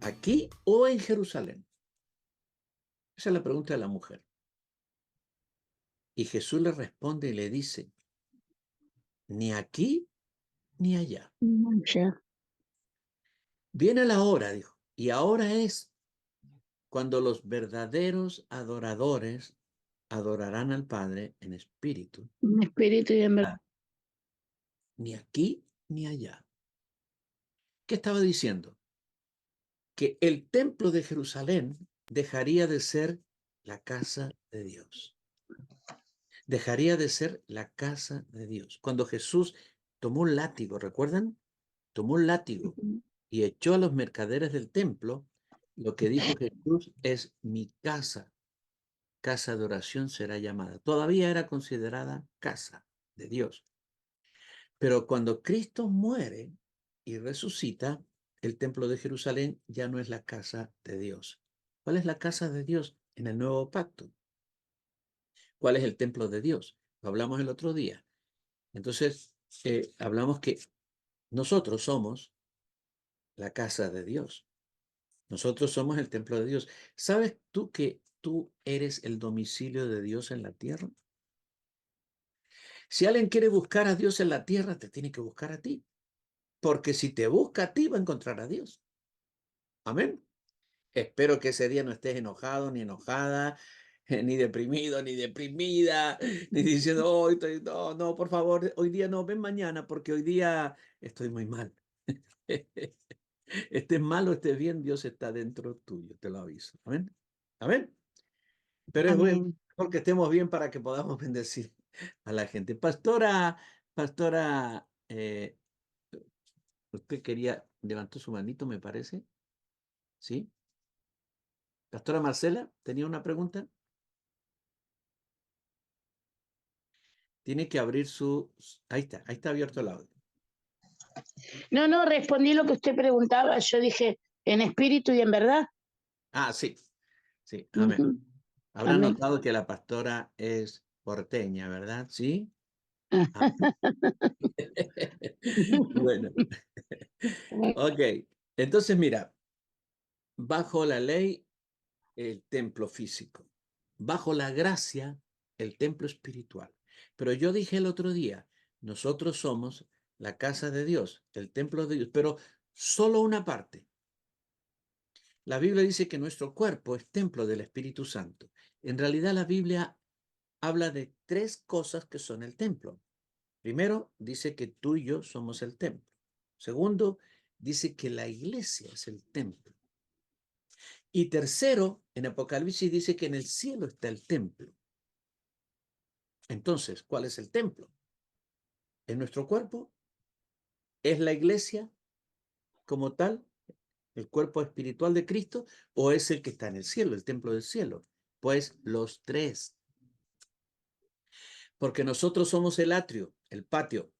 ¿Aquí o en Jerusalén? Esa es la pregunta de la mujer. Y Jesús le responde y le dice, ni aquí ni allá. Ya. Viene la hora, dijo, y ahora es cuando los verdaderos adoradores adorarán al Padre en espíritu. En espíritu y en verdad. Ni aquí ni allá. ¿Qué estaba diciendo? Que el templo de Jerusalén dejaría de ser la casa de Dios. Dejaría de ser la casa de Dios. Cuando Jesús tomó un látigo, ¿recuerdan? Tomó un látigo y echó a los mercaderes del templo. Lo que dijo Jesús es: mi casa de oración será llamada. Todavía era considerada casa de Dios. Pero cuando Cristo muere y resucita, el templo de Jerusalén ya no es la casa de Dios. ¿Cuál es la casa de Dios en el nuevo pacto? ¿Cuál es el templo de Dios? Lo hablamos el otro día. Entonces, hablamos que nosotros somos la casa de Dios. Nosotros somos el templo de Dios. ¿Sabes tú que tú eres el domicilio de Dios en la tierra? Si alguien quiere buscar a Dios en la tierra, te tiene que buscar a ti. Porque si te busca a ti, va a encontrar a Dios. Amén. Espero que ese día no estés enojado ni enojada, ni deprimido ni deprimida, ni diciendo, oh, no, no, por favor, hoy día no, ven mañana, porque hoy día estoy muy mal. Estés mal o estés bien, Dios está dentro tuyo, te lo aviso. Amén. Amén. Pero es bueno Amén. que estemos bien para que podamos bendecir a la gente. Pastora, usted quería, levantó su manito, me parece. ¿Sí? Pastora Marcela, ¿tenía una pregunta? Tiene que abrir su... ahí está abierto el audio. No, no, respondí lo que usted preguntaba. Yo dije, en espíritu y en verdad. Ah, sí, sí, amén. Ujú. Habrá Amén. notado que la pastora es porteña, ¿verdad? Sí. Ah. Bueno, ok. Entonces, mira, bajo la ley, el templo físico. Bajo la gracia, el templo espiritual. Pero yo dije el otro día, nosotros somos la casa de Dios, el templo de Dios, pero solo una parte. La Biblia dice que nuestro cuerpo es templo del Espíritu Santo. En realidad la Biblia habla de tres cosas que son el templo. Primero, dice que tú y yo somos el templo. Segundo, dice que la iglesia es el templo. Y tercero, en Apocalipsis dice que en el cielo está el templo. Entonces, ¿cuál es el templo? ¿Es nuestro cuerpo? ¿Es la iglesia como tal? ¿El cuerpo espiritual de Cristo? ¿O es el que está en el cielo, el templo del cielo? Pues los tres. Porque nosotros somos el atrio, el patio,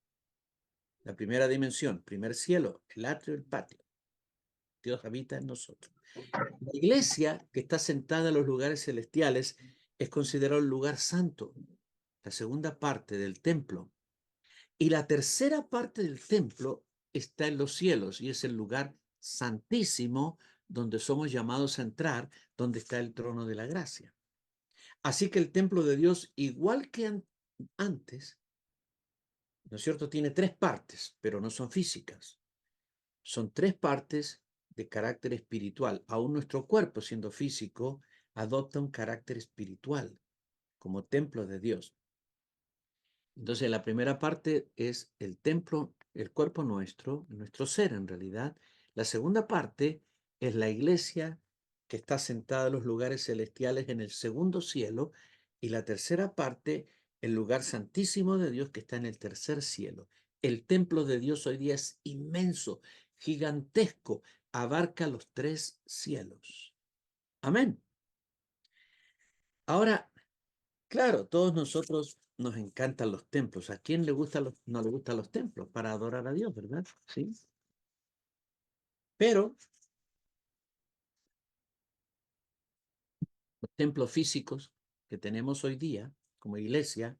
la primera dimensión, primer cielo, el atrio, el patio. Dios habita en nosotros. La iglesia, que está sentada en los lugares celestiales, es considerado el lugar santo, la segunda parte del templo. Y la tercera parte del templo está en los cielos y es el lugar santísimo donde somos llamados a entrar, donde está el trono de la gracia. Así que el templo de Dios, igual que antes, ¿no es cierto? Tiene tres partes, pero no son físicas. Son tres partes de carácter espiritual. Aún nuestro cuerpo, siendo físico, adopta un carácter espiritual como templo de Dios. Entonces, la primera parte es el templo, el cuerpo nuestro ser en realidad. La segunda parte es la iglesia que está sentada en los lugares celestiales en el segundo cielo. Y la tercera parte, el lugar santísimo de Dios que está en el tercer cielo. El templo de Dios hoy día es inmenso, gigantesco, abarca los tres cielos. Amén. Ahora, claro, todos nosotros nos encantan los templos. ¿A quién no le gustan los templos para adorar a Dios, verdad? Sí. Pero los templos físicos que tenemos hoy día como iglesia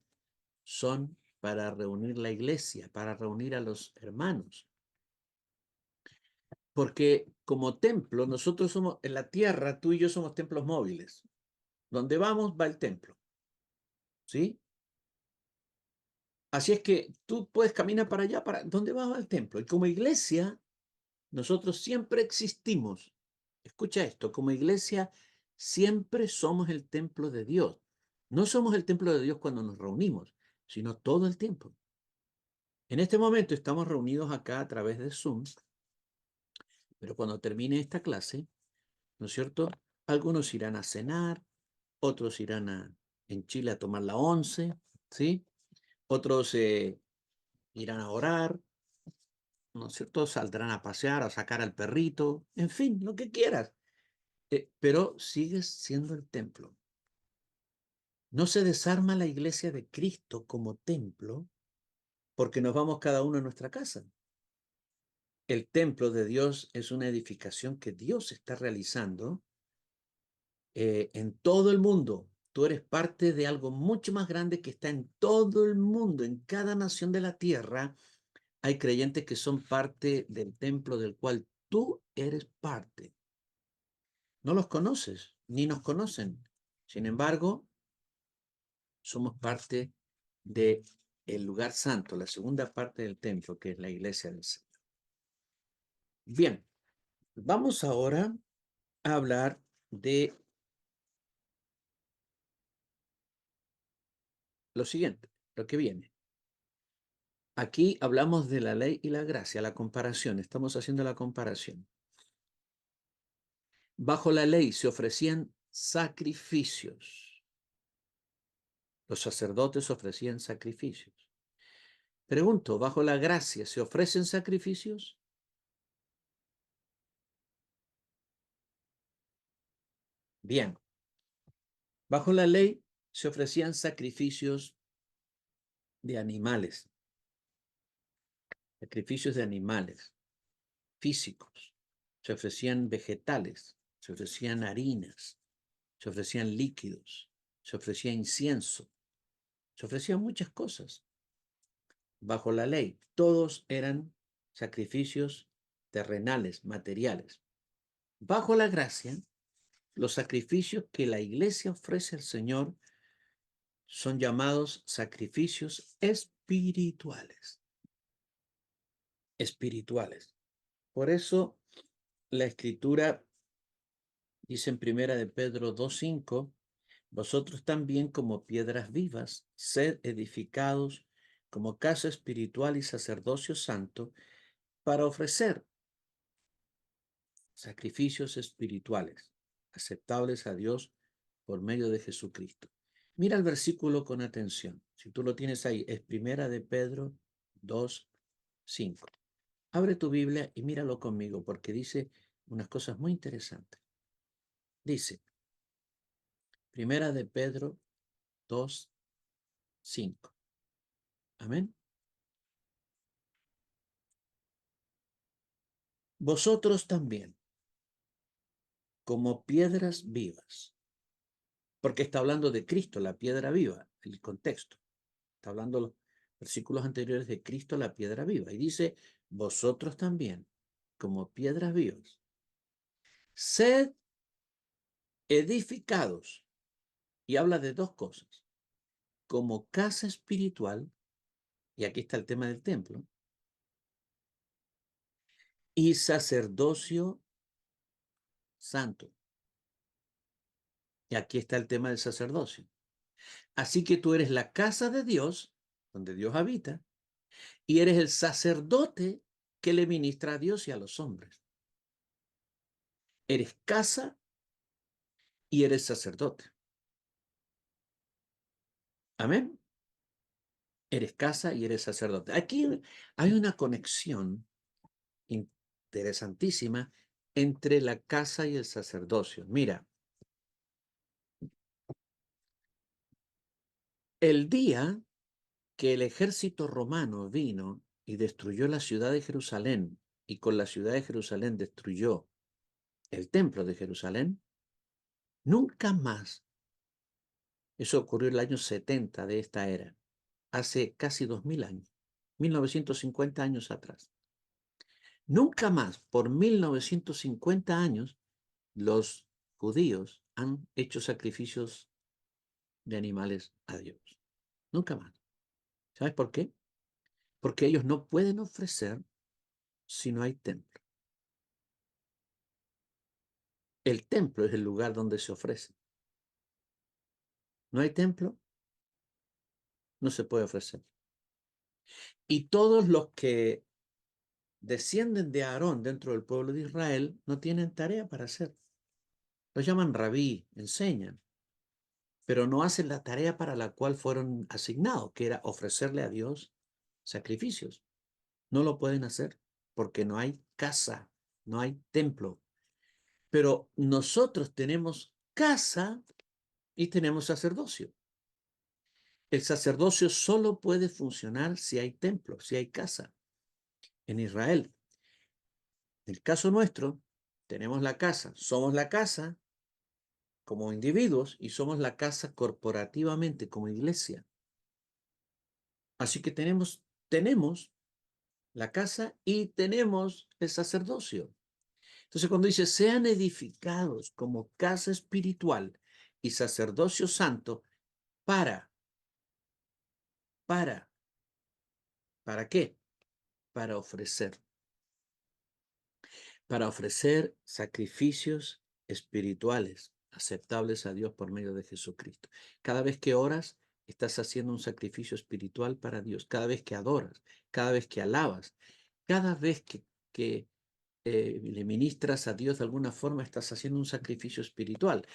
son para reunir la iglesia, para reunir a los hermanos. Porque como templo, nosotros somos, en la tierra, tú y yo somos templos móviles. Donde vamos, va el templo. ¿Sí? Así es que tú puedes caminar para allá, para donde va el templo. Y como iglesia, nosotros siempre existimos. Escucha esto, como iglesia siempre somos el templo de Dios. No somos el templo de Dios cuando nos reunimos, sino todo el tiempo. En este momento estamos reunidos acá a través de Zoom, pero cuando termine esta clase, ¿no es cierto? Algunos irán a cenar, otros irán en Chile a tomar la once, ¿sí? Otros irán a orar, ¿no es cierto? Saldrán a pasear, a sacar al perrito, en fin, lo que quieras. Pero sigues siendo el templo. No se desarma la iglesia de Cristo como templo porque nos vamos cada uno a nuestra casa. El templo de Dios es una edificación que Dios está realizando en todo el mundo. Tú eres parte de algo mucho más grande que está en todo el mundo, en cada nación de la tierra. Hay creyentes que son parte del templo del cual tú eres parte. No los conoces, ni nos conocen. Sin embargo, somos parte del lugar santo, la segunda parte del templo, que es la iglesia del Señor. Bien, vamos ahora a hablar de lo siguiente, lo que viene. Aquí hablamos de la ley y la gracia, la comparación, estamos haciendo la comparación. Bajo la ley se ofrecían sacrificios. Los sacerdotes ofrecían sacrificios. Pregunto, ¿bajo la gracia se ofrecen sacrificios? Bien. Bajo la ley se ofrecían sacrificios de animales, físicos, se ofrecían vegetales, se ofrecían harinas, se ofrecían líquidos, se ofrecía incienso, se ofrecían muchas cosas. Bajo la ley, todos eran sacrificios terrenales, materiales. Bajo la gracia, los sacrificios que la iglesia ofrece al Señor son llamados sacrificios espirituales. Espirituales. Por eso la escritura dice en primera de Pedro 2:5, vosotros también como piedras vivas, sed edificados como casa espiritual y sacerdocio santo para ofrecer sacrificios espirituales aceptables a Dios por medio de Jesucristo. Mira el versículo con atención. Si tú lo tienes ahí, es primera de Pedro 2:5. Abre tu Biblia y míralo conmigo porque dice unas cosas muy interesantes. Dice, primera de Pedro 2:5. Amén. Vosotros también, como piedras vivas, porque está hablando de Cristo, la piedra viva, el contexto. Está hablando los versículos anteriores de Cristo, la piedra viva. Y dice, vosotros también, como piedras vivas, sed edificados. Y habla de dos cosas, como casa espiritual, y aquí está el tema del templo, y sacerdocio santo. Y aquí está el tema del sacerdocio. Así que tú eres la casa de Dios, donde Dios habita, y eres el sacerdote que le ministra a Dios y a los hombres. Eres casa y eres sacerdote. Amén. Eres casa y eres sacerdote. Aquí hay una conexión interesantísima entre la casa y el sacerdocio. Mira, el día que el ejército romano vino y destruyó la ciudad de Jerusalén, y con la ciudad de Jerusalén destruyó el templo de Jerusalén, nunca más, eso ocurrió en el año 70 de esta era, hace casi 2000 años, 1950 años atrás, Nunca más, por 1950 años, los judíos han hecho sacrificios de animales a Dios. Nunca más. ¿Sabes por qué? Porque ellos no pueden ofrecer si no hay templo. El templo es el lugar donde se ofrece. No hay templo, no se puede ofrecer. Y todos los que descienden de Aarón dentro del pueblo de Israel no tienen tarea para hacer. Los llaman rabí, enseñan, pero no hacen la tarea para la cual fueron asignados, que era ofrecerle a Dios sacrificios. No lo pueden hacer porque no hay casa, no hay templo. Pero nosotros tenemos casa y tenemos sacerdocio. El sacerdocio solo puede funcionar si hay templo, si hay casa. En Israel, en el caso nuestro, tenemos la casa, somos la casa como individuos y somos la casa corporativamente como iglesia. Así que tenemos la casa y tenemos el sacerdocio. Entonces, cuando dice, sean edificados como casa espiritual y sacerdocio santo, ¿para ¿para qué? Para ofrecer. Para ofrecer sacrificios espirituales aceptables a Dios por medio de Jesucristo. Cada vez que oras, estás haciendo un sacrificio espiritual para Dios. Cada vez que adoras, cada vez que alabas, cada vez que le ministras a Dios de alguna forma, estás haciendo un sacrificio espiritual.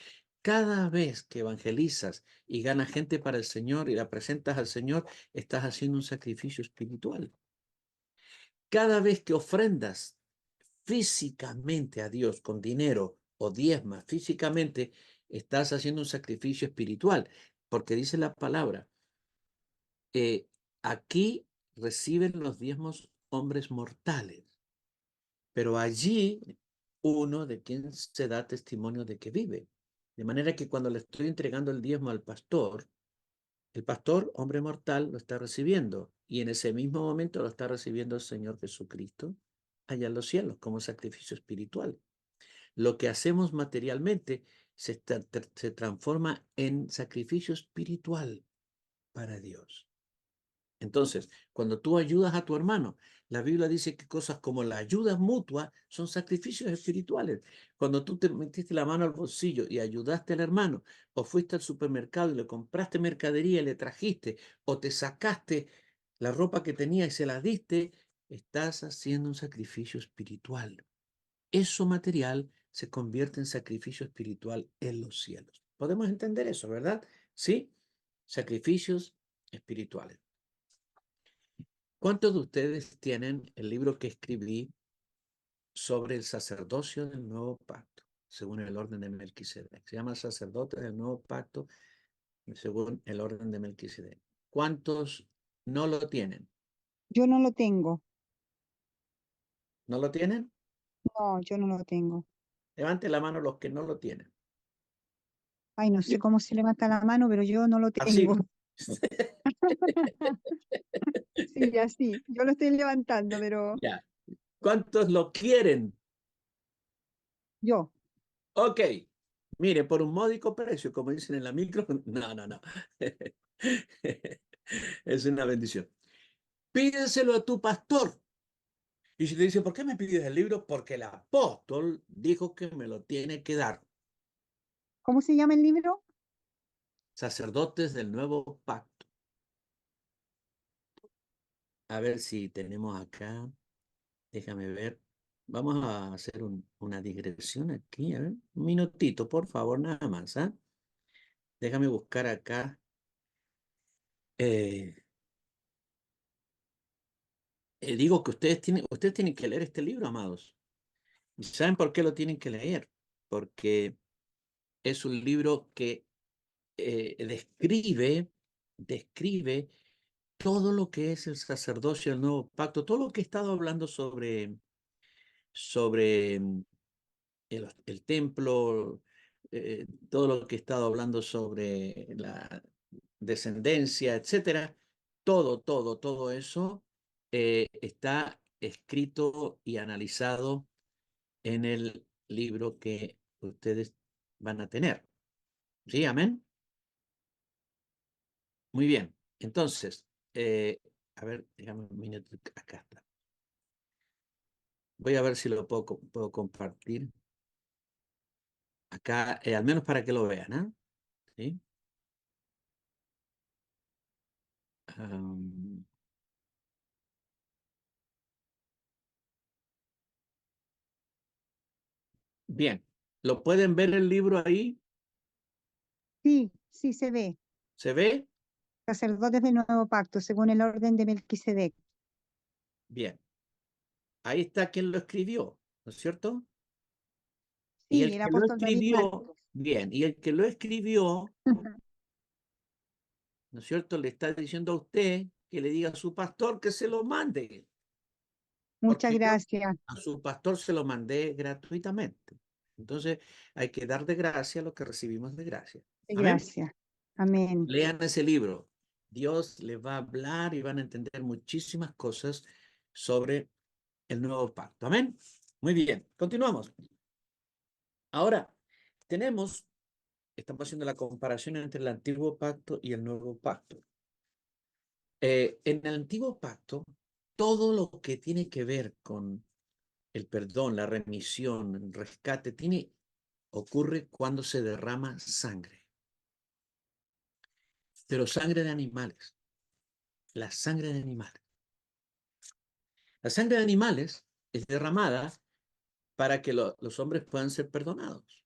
Cada vez que evangelizas y ganas gente para el Señor y la presentas al Señor, estás haciendo un sacrificio espiritual. Cada vez que ofrendas físicamente a Dios con dinero o diezmas físicamente, estás haciendo un sacrificio espiritual, porque dice la palabra, aquí reciben los diezmos hombres mortales, pero allí uno de quien se da testimonio de que vive. De manera que cuando le estoy entregando el diezmo al pastor, el pastor, hombre mortal, lo está recibiendo y en ese mismo momento lo está recibiendo el Señor Jesucristo allá en los cielos como sacrificio espiritual. Lo que hacemos materialmente se transforma en sacrificio espiritual para Dios. Entonces, cuando tú ayudas a tu hermano, la Biblia dice que cosas como la ayuda mutua son sacrificios espirituales. Cuando tú te metiste la mano al bolsillo y ayudaste al hermano, o fuiste al supermercado y le compraste mercadería y le trajiste, o te sacaste la ropa que tenía y se la diste, estás haciendo un sacrificio espiritual. Eso material se convierte en sacrificio espiritual en los cielos. Podemos entender eso, ¿verdad? Sí, sacrificios espirituales. ¿Cuántos de ustedes tienen el libro que escribí sobre el sacerdocio del nuevo pacto, según el orden de Melquisedec? Se llama Sacerdote del Nuevo Pacto, según el orden de Melquisedec. ¿Cuántos no lo tienen? Yo no lo tengo. ¿No lo tienen? No, yo no lo tengo. Levante la mano los que no lo tienen. Ay, no sé cómo se levanta la mano, pero yo no lo Así. tengo. Sí, así. Yo lo estoy levantando, pero Ya. ¿Cuántos lo quieren? yo. Ok. Mire, por un módico precio, como dicen en la micro. No, no, no. Es una bendición. Pídeselo a tu pastor. Y si te dice, ¿por qué me pides el libro? Porque el apóstol dijo que me lo tiene que dar. ¿Cómo se llama el libro? Sacerdotes del Nuevo Pacto. A ver si tenemos acá. Déjame ver. Vamos a hacer una digresión aquí. A ver, un minutito, por favor, nada más. ¿Ah? Déjame buscar acá. Eh, digo que ustedes tienen que leer este libro, amados. ¿Y saben por qué lo tienen que leer? Porque es un libro que describe todo lo que es el sacerdocio del nuevo pacto, todo lo que he estado hablando sobre el templo, todo lo que he estado hablando sobre la descendencia, etcétera. Todo eso está escrito y analizado en el libro que ustedes van a tener. ¿Sí? Amén. Muy bien. Entonces, a ver, déjame un minuto. Acá está. Voy a ver si lo puedo compartir. Acá, al menos para que lo vean, ¿ah? ¿Sí? Am, bien. ¿Lo pueden ver el libro ahí? Sí, sí se ve. ¿Se ve? Sacerdotes del nuevo pacto, según el orden de Melquisedec. Bien. Ahí está quien lo escribió, ¿no es cierto? Y Sí, el el que lo apóstol David escribió, Maltos. bien, y el que lo escribió, ¿no es cierto? Le está diciendo a usted que le diga a su pastor que se lo mande, Muchas porque yo gracias. a su pastor se lo mandé gratuitamente. Entonces, hay que dar de gracia lo que recibimos de gracia. Amén. Gracias. Amén. Lean ese libro. Dios les va a hablar y van a entender muchísimas cosas sobre el nuevo pacto. Amén. Muy bien, continuamos. Ahora, estamos haciendo la comparación entre el antiguo pacto y el nuevo pacto. En el antiguo pacto, todo lo que tiene que ver con el perdón, la remisión, el rescate, ocurre cuando se derrama sangre, pero sangre de animales, la sangre de animales. La sangre de animales es derramada para que los hombres puedan ser perdonados.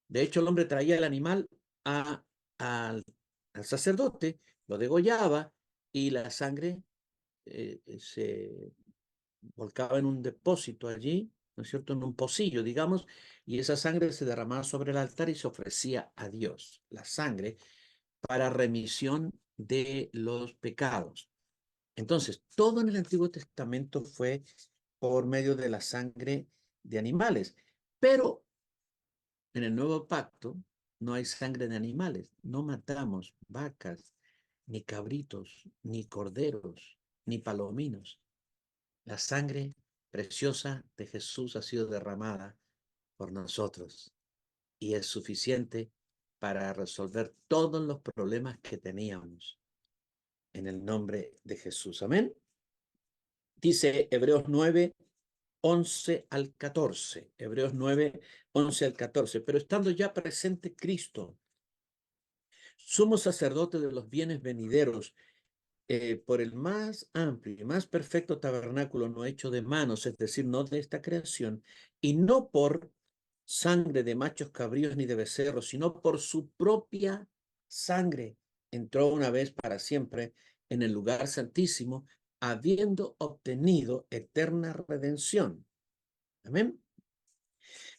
De hecho, el hombre traía el animal a- al, al sacerdote, lo degollaba y la sangre se volcaba en un depósito allí, ¿no es cierto?, en un pocillo, digamos, y esa sangre se derramaba sobre el altar y se ofrecía a Dios, la sangre, para remisión de los pecados. Entonces, todo en el Antiguo Testamento fue por medio de la sangre de animales, pero en el Nuevo Pacto no hay sangre de animales, no matamos vacas, ni cabritos, ni corderos, ni palominos. La sangre preciosa de Jesús ha sido derramada por nosotros y es suficiente para resolver todos los problemas que teníamos en el nombre de Jesús. Amén. Dice Hebreos 9, 11 al 14. Hebreos 9, 11 al 14. Pero estando ya presente Cristo, sumo sacerdote de los bienes venideros, por el más amplio y más perfecto tabernáculo no hecho de manos, es decir, no de esta creación, y no por sangre de machos cabríos ni de becerros, sino por su propia sangre, entró una vez para siempre en el lugar santísimo, habiendo obtenido eterna redención. Amén.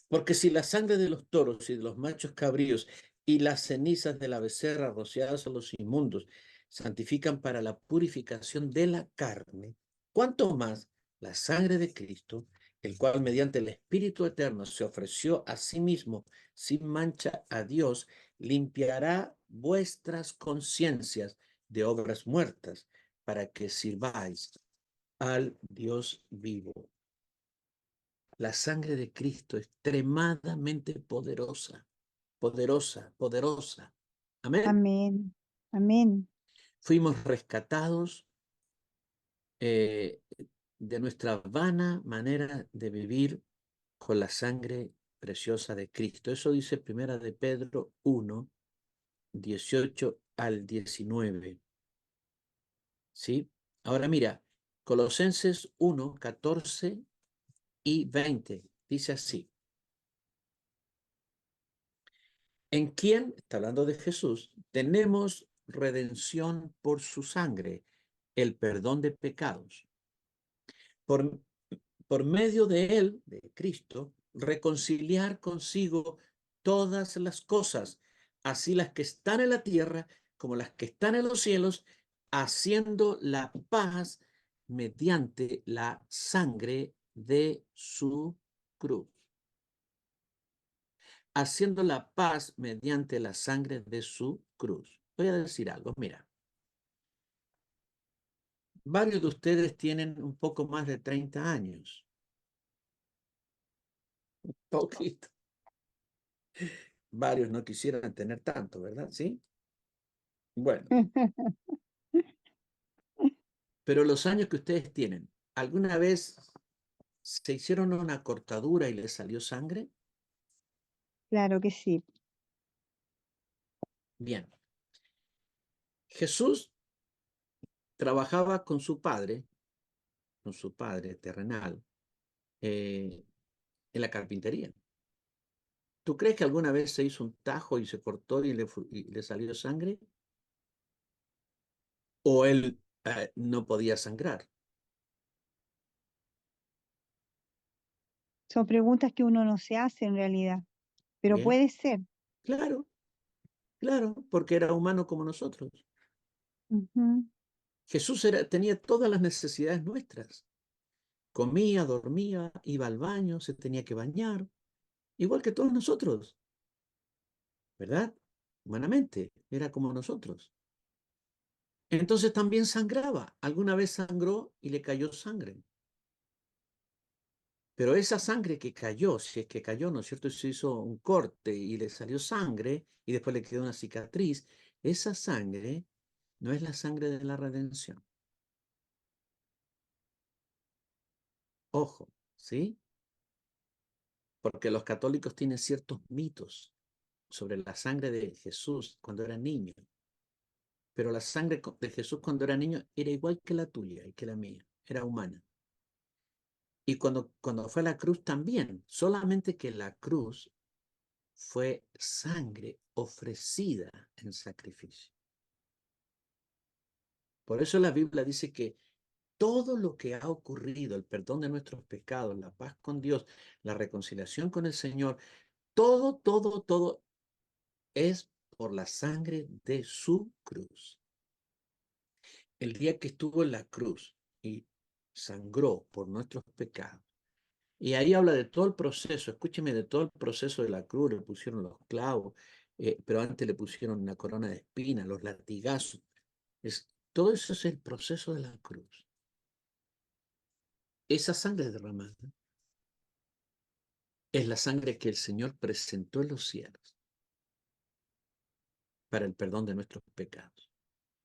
Porque si la sangre de los toros y de los machos cabríos y las cenizas de la becerra rociadas a los inmundos santifican para la purificación de la carne, cuanto más la sangre de Cristo, el cual mediante el Espíritu Eterno se ofreció a sí mismo sin mancha a Dios, limpiará vuestras conciencias de obras muertas para que sirváis al Dios vivo. La sangre de Cristo es extremadamente poderosa, poderosa, poderosa. Amén. Amén. Amén. Fuimos rescatados eh, de nuestra vana manera de vivir con la sangre preciosa de Cristo. Eso dice Primera de Pedro 1, 18 al 19. ¿Sí? Ahora mira, Colosenses 1, 14 y 20. Dice así. En quien, está hablando de Jesús, tenemos redención por su sangre, el perdón de pecados. Por, por medio de él, de Cristo, reconciliar consigo todas las cosas, así las que están en la tierra como las que están en los cielos, haciendo la paz mediante la sangre de su cruz. Haciendo la paz mediante la sangre de su cruz. Voy a decir algo, mira. Varios de ustedes tienen un poco más de 30 años. Un poquito. Varios no quisieran tener tanto, ¿verdad? ¿Sí? Bueno, pero los años que ustedes tienen, ¿alguna vez se hicieron una cortadura y les salió sangre? Claro que sí. Bien. Jesús trabajaba con su padre terrenal, en la carpintería. ¿Tú crees que alguna vez se hizo un tajo y se cortó y le salió sangre? ¿O él no podía sangrar? Son preguntas que uno no se hace en realidad, pero Bien, puede ser. claro, claro, porque era humano como nosotros. Ujú. Jesús tenía todas las necesidades nuestras. Comía, dormía, iba al baño, se tenía que bañar, igual que todos nosotros, ¿verdad? Humanamente, era como nosotros. Entonces también sangraba. Alguna vez sangró y le cayó sangre. Pero esa sangre que cayó, si es que cayó, ¿no es cierto? Se hizo un corte y le salió sangre y después le quedó una cicatriz. Esa sangre no es la sangre de la redención. Ojo, ¿sí? Porque los católicos tienen ciertos mitos sobre la sangre de Jesús cuando era niño. Pero la sangre de Jesús cuando era niño era igual que la tuya y que la mía. Era humana. Y cuando fue a la cruz también, solamente que la cruz fue sangre ofrecida en sacrificio. Por eso la Biblia dice que todo lo que ha ocurrido, el perdón de nuestros pecados, la paz con Dios, la reconciliación con el Señor, todo es por la sangre de su cruz. El día que estuvo en la cruz y sangró por nuestros pecados. Y ahí habla de todo el proceso, escúcheme, de todo el proceso de la cruz, le pusieron los clavos, pero antes le pusieron una corona de espinas, los latigazos. Todo eso es el proceso de la cruz. Esa sangre derramada es la sangre que el Señor presentó en los cielos para el perdón de nuestros pecados.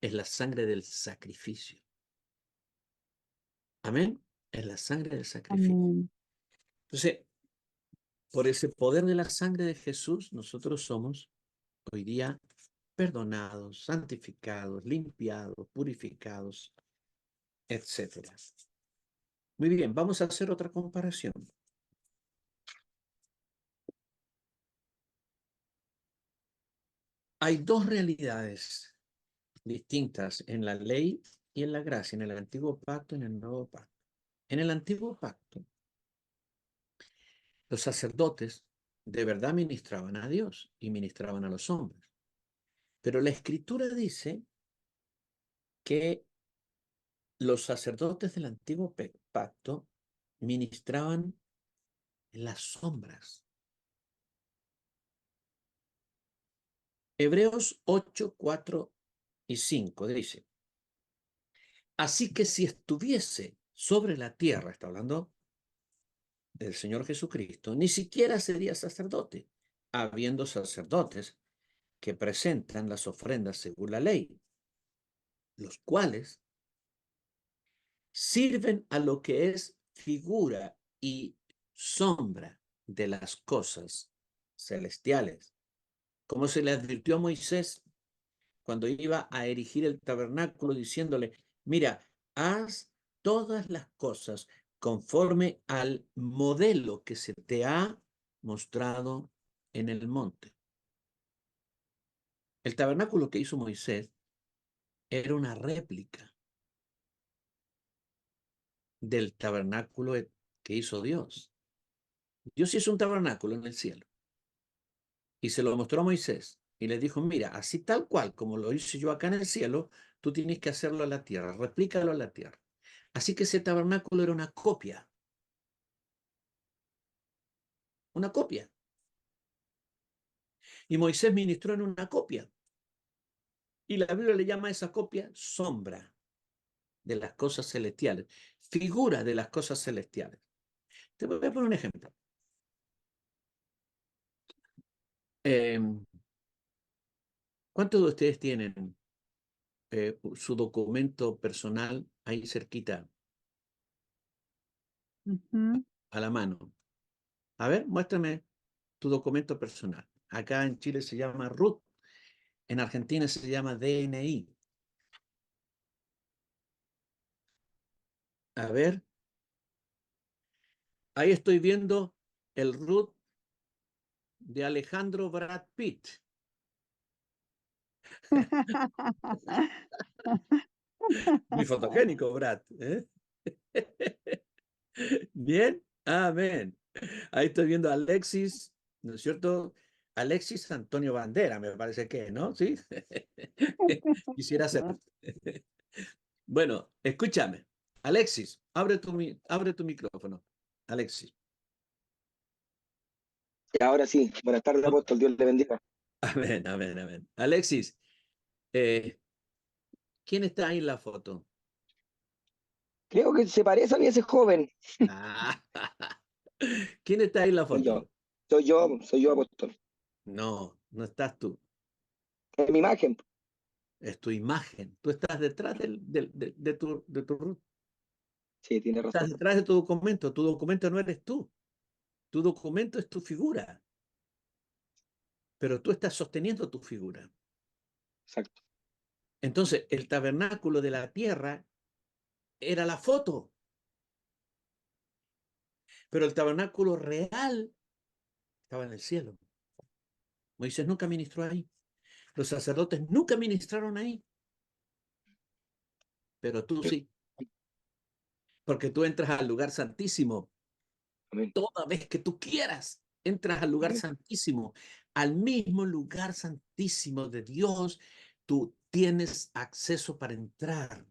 Es la sangre del sacrificio. Amén. Es la sangre del sacrificio. Amén. Entonces, por ese poder de la sangre de Jesús, nosotros somos hoy día perdonados, santificados, limpiados, purificados, etcétera. Muy bien, vamos a hacer otra comparación. Hay dos realidades distintas en la ley y en la gracia, en el antiguo pacto y en el nuevo pacto. En el antiguo pacto, los sacerdotes de verdad ministraban a Dios y ministraban a los hombres. Pero la Escritura dice que los sacerdotes del antiguo pacto ministraban en las sombras. Hebreos 8, 4 y 5 dice: así que si estuviese sobre la tierra, está hablando del Señor Jesucristo, ni siquiera sería sacerdote, habiendo sacerdotes que presentan las ofrendas según la ley, los cuales sirven a lo que es figura y sombra de las cosas celestiales, como se le advirtió a Moisés cuando iba a erigir el tabernáculo, diciéndole: mira, haz todas las cosas conforme al modelo que se te ha mostrado en el monte. El tabernáculo que hizo Moisés era una réplica del tabernáculo que hizo Dios. Dios hizo un tabernáculo en el cielo y se lo mostró a Moisés y le dijo: mira, así tal cual como lo hice yo acá en el cielo, tú tienes que hacerlo a la tierra, replícalo a la tierra. Así que ese tabernáculo era una copia. Una copia. Y Moisés ministró en una copia. Y la Biblia le llama a esa copia sombra de las cosas celestiales, figura de las cosas celestiales. Te voy a poner un ejemplo. ¿Cuántos de ustedes tienen su documento personal ahí cerquita, Ujú. a la mano? A ver, muéstrame tu documento personal. Acá en Chile se llama RUT, en Argentina se llama DNI. A ver, ahí estoy viendo el RUT de Alejandro Brad Pitt. Muy fotogénico, Brad, ¿eh? Bien, amén. Ahí estoy viendo a Alexis, ¿no es cierto? Alexis Antonio Bandera, me parece que, ¿no? Sí. Quisiera ser. Bueno, escúchame. Alexis, abre tu micrófono. Alexis. Y ahora sí, buenas tardes, Oh, apóstol, Dios le bendiga. amén, amén, amén. Alexis, eh, ¿quién está ahí en la foto? Creo que se parece a mí ese joven. Ah, ¿quién está ahí en la Soy yo, foto? soy yo, apóstol. No, no estás tú. Es mi imagen. Es tu imagen. Tú estás detrás de tu root. Sí, tiene Estás razón. detrás de tu documento. Tu documento no eres tú. Tu documento es tu figura. Pero tú estás sosteniendo tu figura. Exacto. Entonces, el tabernáculo de la tierra era la foto. Pero el tabernáculo real estaba en el cielo. Moisés nunca ministró ahí. Los sacerdotes nunca ministraron ahí. Pero tú sí. Porque tú entras al lugar santísimo Amén. toda vez que tú quieras. Entras al lugar Amén. santísimo, al mismo lugar santísimo de Dios. Tú tienes acceso para entrar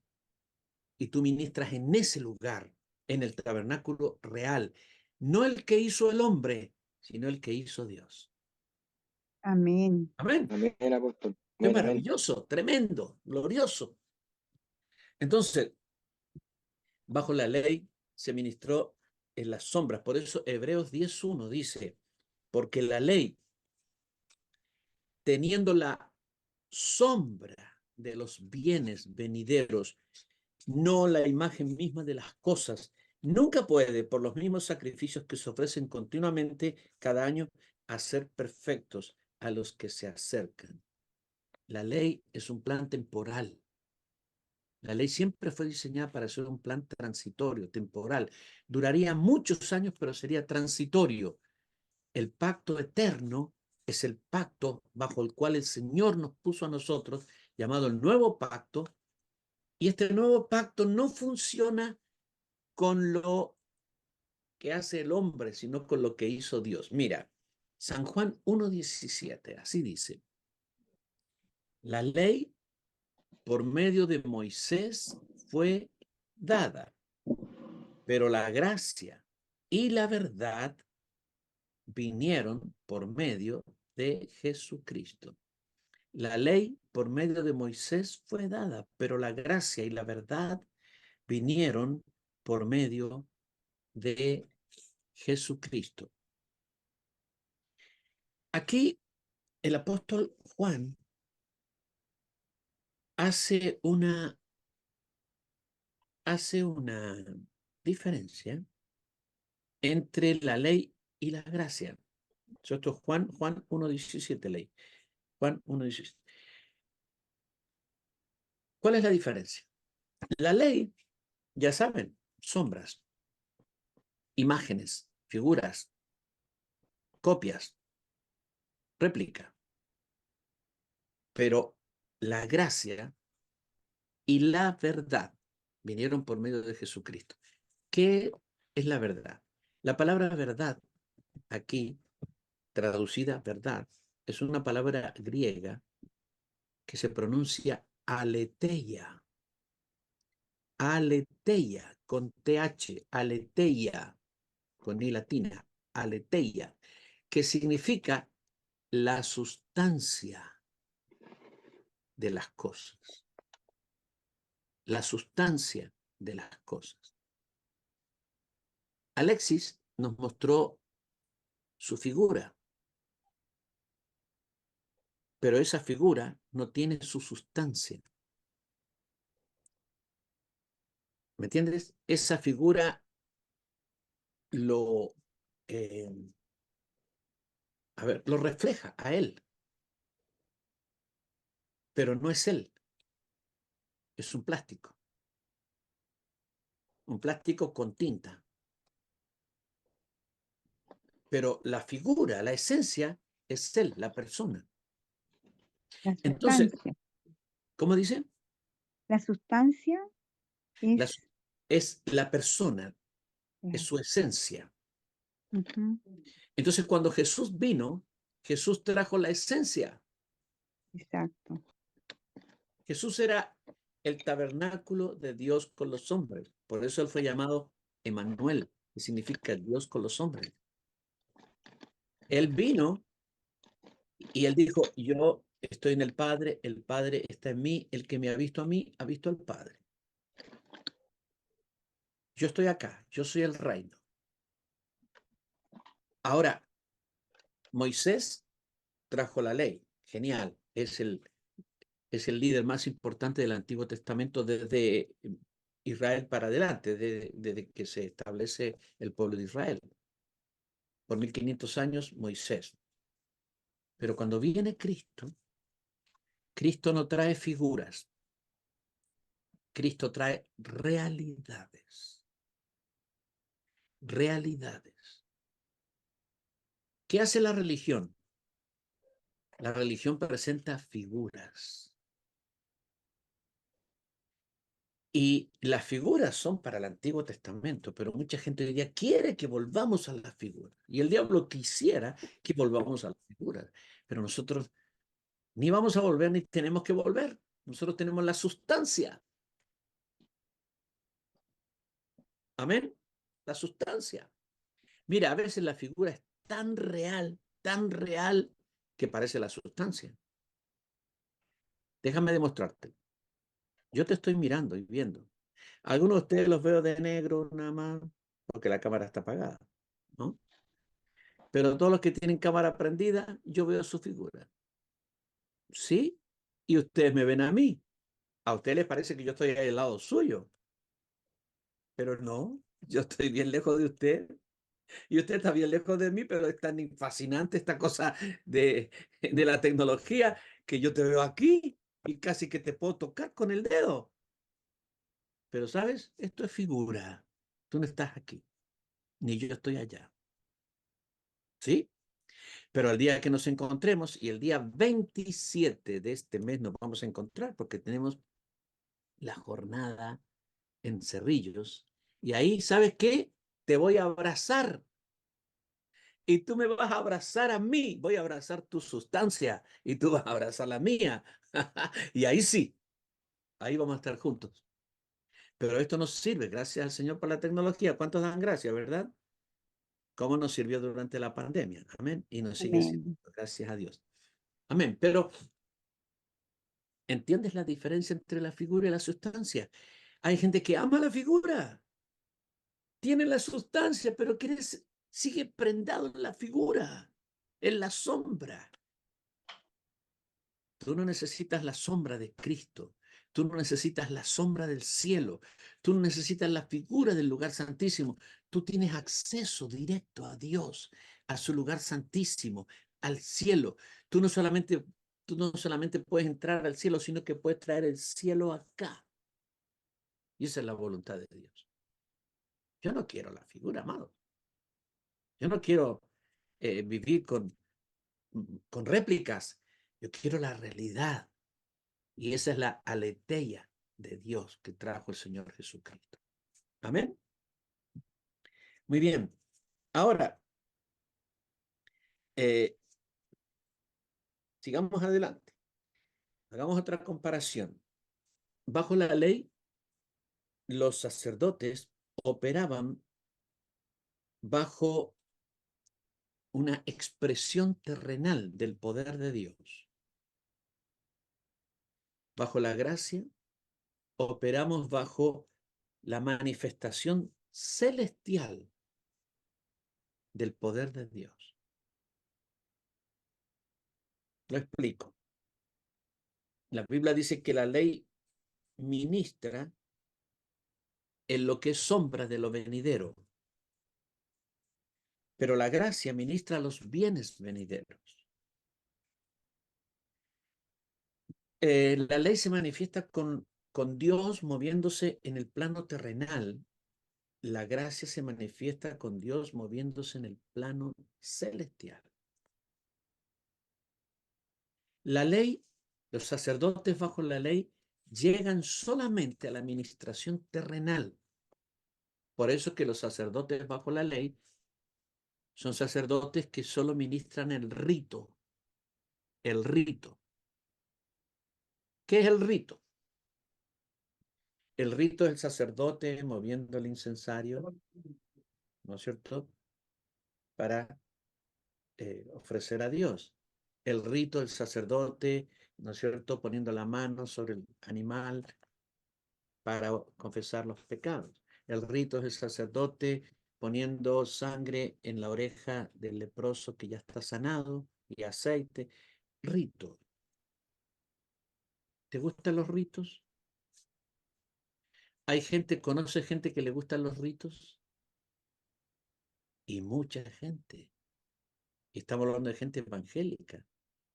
y tú ministras en ese lugar, en el tabernáculo real. No el que hizo el hombre, sino el que hizo Dios. Amén. Amén. Amén, apóstol. Qué Amén, amén. maravilloso, tremendo, glorioso. Entonces, bajo la ley se ministró en las sombras. Por eso Hebreos 10:1 dice, porque la ley, teniendo la sombra de los bienes venideros, no la imagen misma de las cosas, nunca puede, por los mismos sacrificios que se ofrecen continuamente cada año, hacer perfectos a los que se acercan. La ley es un plan temporal. La ley siempre fue diseñada para ser un plan transitorio, temporal. Duraría muchos años, pero sería transitorio. El pacto eterno es el pacto bajo el cual el Señor nos puso a nosotros, llamado el nuevo pacto, y este nuevo pacto no funciona con lo que hace el hombre, sino con lo que hizo Dios. Mira, San Juan 1:17, así dice, la ley por medio de Moisés fue dada, pero la gracia y la verdad vinieron por medio de Jesucristo. La ley por medio de Moisés fue dada, pero la gracia y la verdad vinieron por medio de Jesucristo. Aquí el apóstol Juan hace una diferencia entre la ley y la gracia. Esto es Juan 1:17 ley. Juan 1:17. ¿Cuál es la diferencia? La ley, ya saben, sombras, imágenes, figuras, copias, réplica. Pero la gracia y la verdad vinieron por medio de Jesucristo. ¿Qué es la verdad? La palabra verdad, aquí traducida verdad, es una palabra griega que se pronuncia aletheia. Aletheia, con TH, aletheia, con I latina, aletheia, que significa la sustancia de las cosas. la sustancia de las cosas. Alexis nos mostró su figura, pero esa figura no tiene su sustancia. ¿Me entiendes? Esa figura lo, eh, lo refleja a él, pero no es él, es un plástico con tinta. Pero la figura, la esencia, es él, la persona. La Entonces, sustancia. ¿cómo dice? La sustancia La es... su- es la persona, es Ya. su esencia. Ujú, Entonces, cuando Jesús vino, Jesús trajo la esencia. exacto. Jesús era el tabernáculo de Dios con los hombres. Por eso él fue llamado Emmanuel, que significa Dios con los hombres. Él vino y él dijo, yo estoy en el Padre está en mí, el que me ha visto a mí, ha visto al Padre. Yo estoy acá, yo soy el reino. Ahora, Moisés trajo la ley, genial, es el líder más importante del Antiguo Testamento desde Israel para adelante, desde que se establece el pueblo de Israel. Por 1500 años, Moisés. Pero cuando viene Cristo, Cristo no trae figuras, Cristo trae realidades. Realidades. ¿Qué hace la religión? La religión presenta figuras. Y las figuras son para el Antiguo Testamento, pero mucha gente hoy día quiere que volvamos a las figuras. Y el diablo quisiera que volvamos a las figuras. Pero nosotros ni vamos a volver ni tenemos que volver. Nosotros tenemos la sustancia. Amén. La sustancia. Mira, a veces la figura es tan real, que parece la sustancia. Déjame demostrarte. Yo te estoy mirando y viendo. Algunos de ustedes los veo de negro nada más, porque la cámara está apagada, ¿no? Pero todos los que tienen cámara prendida, yo veo su figura. ¿Sí? Y ustedes me ven a mí. A ustedes les parece que yo estoy ahí al lado suyo. Pero no, yo estoy bien lejos de usted. Y usted está bien lejos de mí, pero es tan fascinante esta cosa de la tecnología que yo te veo aquí y casi que te puedo tocar con el dedo. Pero, ¿sabes? Esto es figura. Tú no estás aquí, ni yo estoy allá. ¿Sí? Pero el día que nos encontremos, y el día 27 de este mes nos vamos a encontrar, porque tenemos la jornada en Cerrillos, y ahí, ¿sabes qué? Te voy a abrazar, y tú me vas a abrazar a mí, voy a abrazar tu sustancia, y tú vas a abrazar la mía, y ahí sí, ahí vamos a estar juntos. Pero esto nos sirve, gracias al Señor por la tecnología. ¿Cuántos dan gracias, verdad? ¿Cómo nos sirvió durante la pandemia? Amén. Y nos sigue Amén. sirviendo, gracias a Dios. Amén. Pero ¿entiendes la diferencia entre la figura y la sustancia? Hay gente que ama la figura, tiene la sustancia, pero sigue prendado en la figura, en la sombra. Tú no necesitas la sombra de Cristo. Tú no necesitas la sombra del cielo. Tú no necesitas la figura del lugar santísimo. Tú tienes acceso directo a Dios, a su lugar santísimo, al cielo. Tú no solamente puedes entrar al cielo, sino que puedes traer el cielo acá. Y esa es la voluntad de Dios. Yo no quiero la figura, amado. Yo no quiero vivir con réplicas. Yo quiero la realidad. Y esa es la aletheia de Dios que trajo el Señor Jesucristo. Amén. Muy bien. Ahora, eh, sigamos adelante. Hagamos otra comparación. Bajo la ley, los sacerdotes operaban bajo una expresión terrenal del poder de Dios. Bajo la gracia operamos bajo la manifestación celestial del poder de Dios. Lo explico. La Biblia dice que la ley ministra en lo que es sombra de lo venidero, pero la gracia ministra los bienes venideros. La ley se manifiesta con Dios moviéndose en el plano terrenal. La gracia se manifiesta con Dios moviéndose en el plano celestial. La ley, los sacerdotes bajo la ley llegan solamente a la administración terrenal. Por eso es que los sacerdotes bajo la ley son sacerdotes que solo ministran el rito. El rito. ¿Qué es el rito? El rito es el sacerdote moviendo el incensario, ¿no es cierto?, para ofrecer a Dios. El rito del sacerdote, ¿no es cierto?, poniendo la mano sobre el animal para confesar los pecados. El rito es el sacerdote poniendo sangre en la oreja del leproso que ya está sanado y aceite. Rito. ¿Te gustan los ritos? Hay gente, conoce gente que le gustan los ritos y mucha gente. Y estamos hablando de gente evangélica,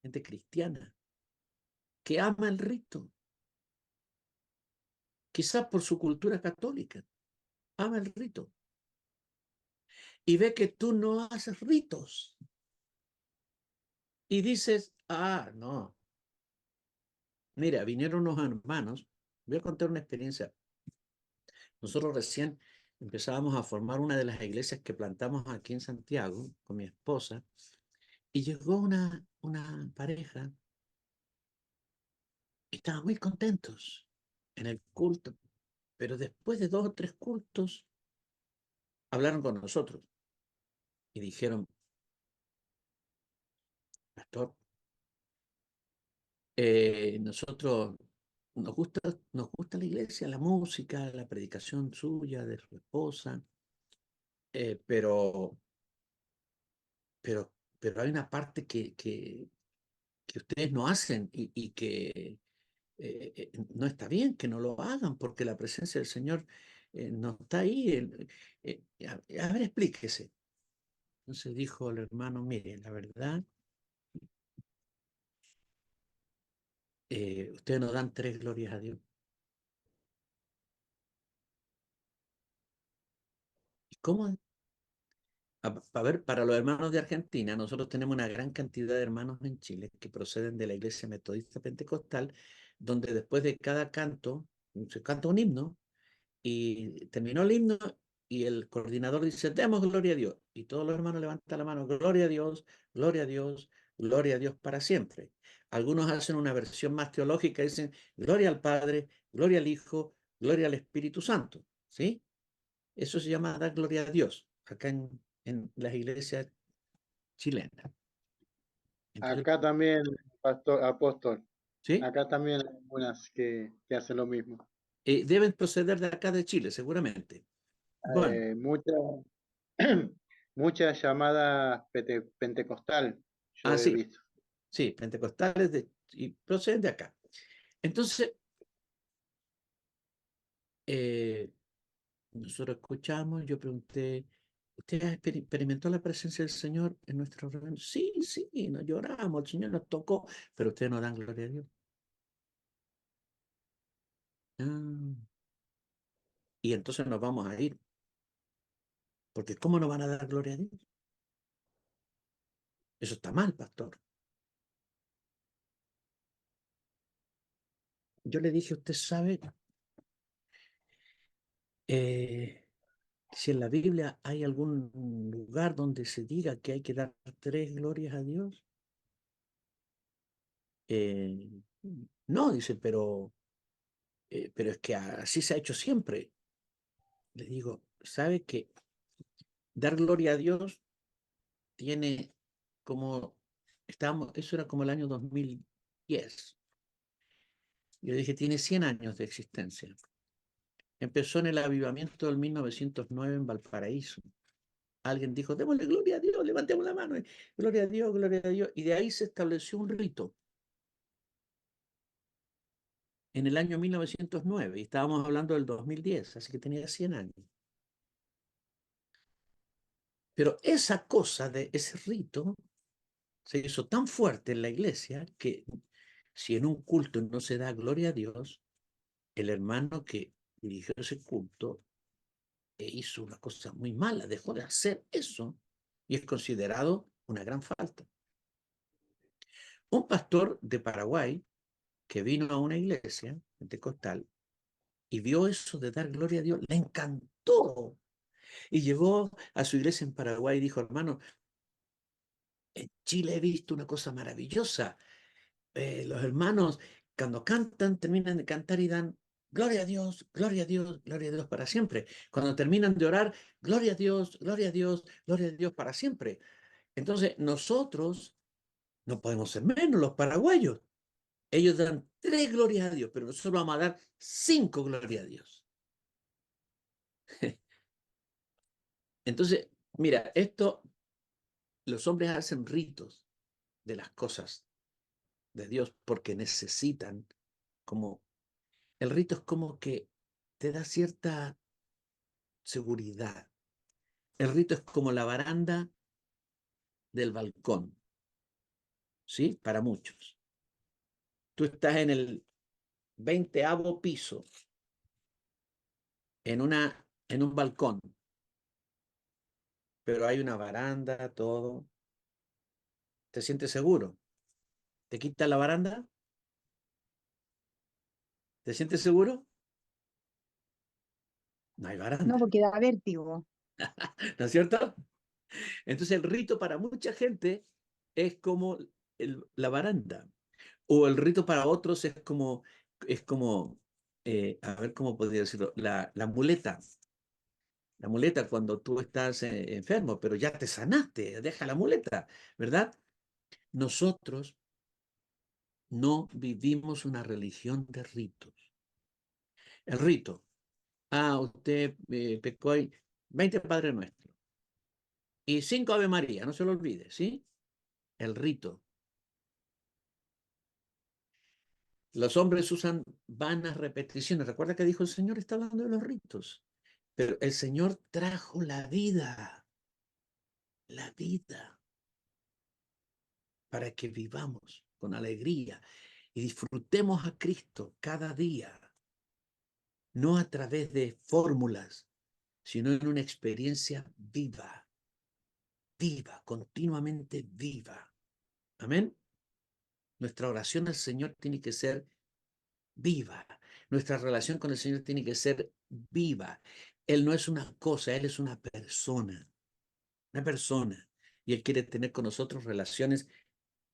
gente cristiana, que ama el rito. Quizás por su cultura católica, ama el rito. Y ve que tú no haces ritos. Y dices, ah, no. Mira, vinieron unos hermanos. Voy a contar una experiencia. Nosotros recién empezábamos a formar una de las iglesias que plantamos aquí en Santiago con mi esposa. Y llegó una pareja y estaban muy contentos en el culto. Pero después de 2 o 3 cultos, hablaron con nosotros y dijeron, pastor, nosotros nos gusta la iglesia, la música, la predicación suya, de su esposa, pero, pero hay una parte que ustedes no hacen y que no está bien que no lo hagan porque la presencia del Señor no está ahí. A ver, explíquese. Entonces dijo el hermano, mire, la verdad, ustedes nos dan 3 glorias a Dios. ¿Y cómo? A ver, para los hermanos de Argentina, nosotros tenemos una gran cantidad de hermanos en Chile que proceden de la Iglesia Metodista Pentecostal, donde después de cada canto se canta un himno y terminó el himno y el coordinador dice, demos gloria a Dios. Y todos los hermanos levantan la mano, gloria a Dios, gloria a Dios, gloria a Dios para siempre. Algunos hacen una versión más teológica y dicen, gloria al Padre, gloria al Hijo, gloria al Espíritu Santo. ¿Sí? Eso se llama dar gloria a Dios, acá en las iglesias chilenas. Entonces, Acá también, pastor, apóstol, ¿sí? acá también hay algunas que hacen lo mismo. Deben proceder de acá de Chile, seguramente. Bueno, Muchas muchas llamadas pentecostal, yo he sí, visto. sí, pentecostales y proceden de acá. Entonces, nosotros escuchamos, yo pregunté, ¿usted experimentó la presencia del Señor en nuestra reunión? Sí, sí, nos lloramos, el Señor nos tocó, pero ustedes no dan gloria a Dios. Ah, y entonces nos vamos a ir, porque ¿cómo no van a dar gloria a Dios? Eso está mal, pastor. Yo le dije, ¿usted sabe si en la Biblia hay algún lugar donde se diga que hay que dar 3 glorias a Dios? Eh, no, dice, pero es que así se ha hecho siempre. Le digo, ¿sabe que dar gloria a Dios tiene como, eso era como el año 2010. Yo dije, tiene 100 años de existencia. Empezó en el avivamiento del 1909 en Valparaíso. Alguien dijo, démosle gloria a Dios, levantemos la mano. Gloria a Dios, gloria a Dios. Y de ahí se estableció un rito. En el año 1909, y estábamos hablando del 2010, así que tenía 100 años. Pero esa cosa de ese rito se hizo tan fuerte en la iglesia que si en un culto no se da gloria a Dios, el hermano que dirigió ese culto hizo una cosa muy mala, dejó de hacer eso y es considerado una gran falta. Un pastor de Paraguay que vino a una iglesia pentecostal y vio eso de dar gloria a Dios, le encantó. Y llegó a su iglesia en Paraguay y dijo, hermano, en Chile he visto una cosa maravillosa. Los hermanos cuando cantan, terminan de cantar y dan gloria a Dios, gloria a Dios, gloria a Dios para siempre. Cuando terminan de orar, gloria a Dios, gloria a Dios, gloria a Dios para siempre. Entonces, nosotros no podemos ser menos los paraguayos. Ellos dan 3 glorias a Dios, pero nosotros vamos a dar 5 glorias a Dios. Entonces, mira, esto, los hombres hacen ritos de las cosas de Dios porque necesitan, como, el rito es como que te da cierta seguridad. El rito es como la baranda del balcón, ¿sí? Para muchos. Tú estás en el 20º piso, en un balcón, pero hay una baranda, todo. ¿Te sientes seguro? ¿Te quitas la baranda? ¿Te sientes seguro? No hay No, baranda, porque da vértigo. ¿no es cierto? Entonces el rito para mucha gente es como la baranda, o el rito para otros es como a ver cómo podría decirlo, la muleta. La muleta cuando tú estás enfermo, pero ya te sanaste, deja la muleta, ¿verdad? Nosotros no vivimos una religión de ritos. El rito, usted pecó ahí, 20 Padre Nuestro y 5 Ave María, no se lo olvide, ¿sí? El rito. Los hombres usan vanas repeticiones. Recuerda que dijo el Señor, está hablando de los ritos. Pero el Señor trajo la vida, para que vivamos con alegría y disfrutemos a Cristo cada día, no a través de fórmulas, sino en una experiencia viva, viva, continuamente viva. Amén. Nuestra oración al Señor tiene que ser viva. Nuestra relación con el Señor tiene que ser viva. Él no es una cosa, Él es una persona. Una persona. Y Él quiere tener con nosotros relaciones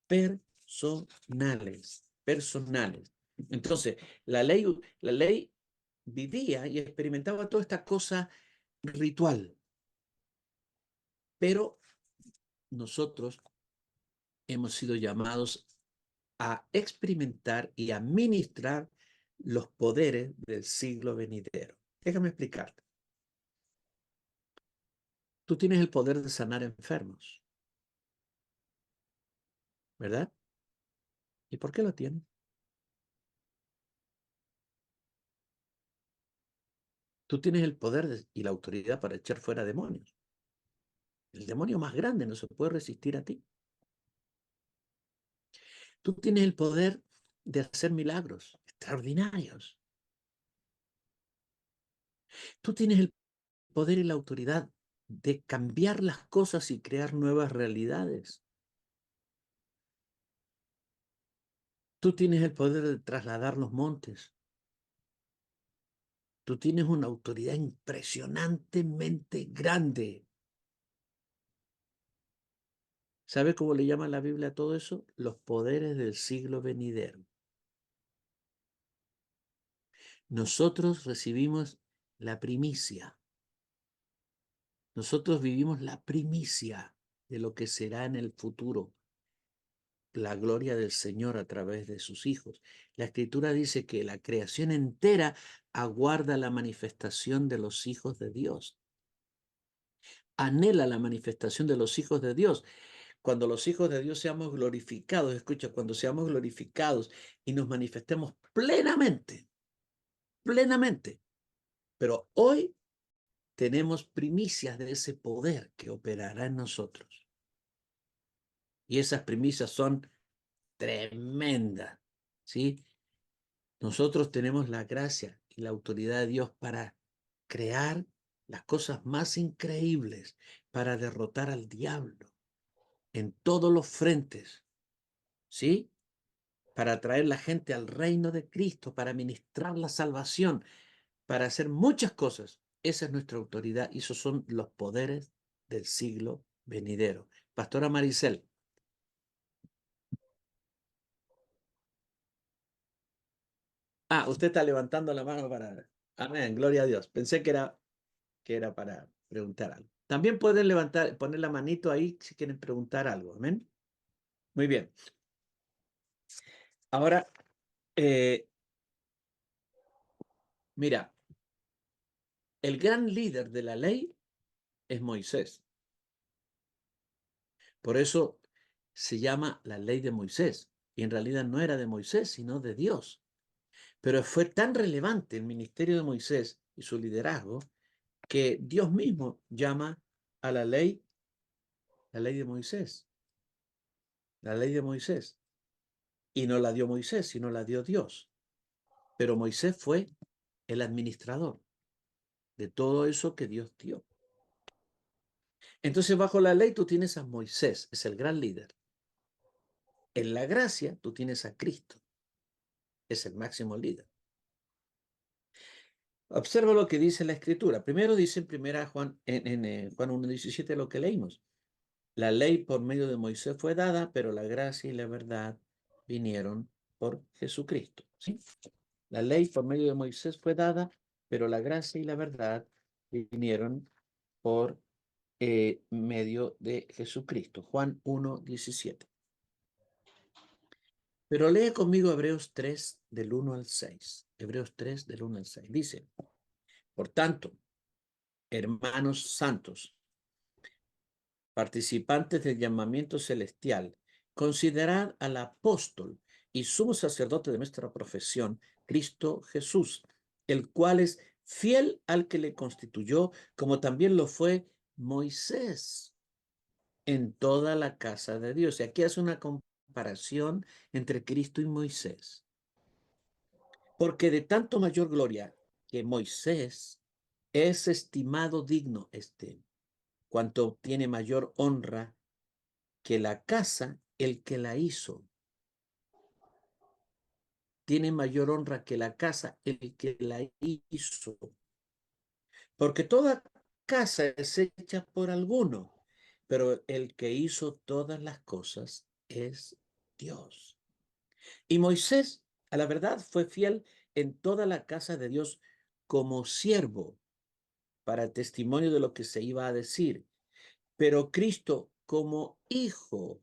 personales. Personales. Entonces, la ley vivía y experimentaba toda esta cosa ritual. Pero nosotros hemos sido llamados a experimentar y a ministrar los poderes del siglo venidero. Déjame explicarte. Tú tienes el poder de sanar enfermos, ¿verdad? ¿Y por qué lo tienes? Tú tienes el poder y la autoridad para echar fuera demonios. El demonio más grande no se puede resistir a ti. Tú tienes el poder de hacer milagros extraordinarios. Tú tienes el poder y la autoridad de cambiar las cosas y crear nuevas realidades. Tú tienes el poder de trasladar los montes. Tú tienes una autoridad impresionantemente grande. ¿Sabe cómo le llama la Biblia a todo eso? Los poderes del siglo venidero. Nosotros recibimos la primicia. Nosotros vivimos la primicia de lo que será en el futuro. la gloria del Señor a través de sus hijos. La Escritura dice que la creación entera aguarda la manifestación de los hijos de Dios. Anhela la manifestación de los hijos de Dios. Cuando los hijos de Dios seamos glorificados, escucha, cuando seamos glorificados y nos manifestemos plenamente, plenamente. Pero hoy tenemos primicias de ese poder que operará en nosotros. Y esas primicias son tremendas, ¿sí? Nosotros tenemos la gracia y la autoridad de Dios para crear las cosas más increíbles, para derrotar al diablo en todos los frentes, ¿sí? Para traer la gente al reino de Cristo, para ministrar la salvación, para hacer muchas cosas. Esa es nuestra autoridad y esos son los poderes del siglo venidero. Pastora Maricel. Ah, usted está levantando la mano para... Amén, gloria a Dios. Pensé que era para preguntar algo. También pueden levantar, poner la manito ahí si quieren preguntar algo. Amén. Muy bien. Ahora, mira, el gran líder de la ley es Moisés. Por eso se llama la ley de Moisés. Y en realidad no era de Moisés, sino de Dios. Pero fue tan relevante el ministerio de Moisés y su liderazgo que Dios mismo llama a la ley de Moisés. La ley de Moisés. Y no la dio Moisés, sino la dio Dios. Pero Moisés fue el administrador de todo eso que Dios dio. Entonces, bajo la ley tú tienes a Moisés, es el gran líder. En la gracia tú tienes a Cristo, es el máximo líder. Observa lo que dice la Escritura. Primero dice en Juan 1:17 lo que leímos. La ley por medio de Moisés fue dada, pero la gracia y la verdad vinieron por Jesucristo. ¿Sí? La ley por medio de Moisés fue dada, pero la gracia y la verdad vinieron por medio de Jesucristo. Juan 1:17. Pero lee conmigo Hebreos 3, del 1 al 6. Hebreos 3, del 1 al 6. Dice, por tanto, hermanos santos, participantes del llamamiento celestial, considerad al apóstol y sumo sacerdote de nuestra profesión, Cristo Jesús, el cual es fiel al que le constituyó, como también lo fue Moisés en toda la casa de Dios. Y aquí hace una comparación entre Cristo y Moisés. Porque de tanto mayor gloria que Moisés es estimado digno cuanto obtiene mayor honra que la casa el que la hizo. Tiene mayor honra que la casa el que la hizo. Porque toda casa es hecha por alguno, pero el que hizo todas las cosas es Dios. Y Moisés, a la verdad, fue fiel en toda la casa de Dios como siervo para testimonio de lo que se iba a decir, pero Cristo como hijo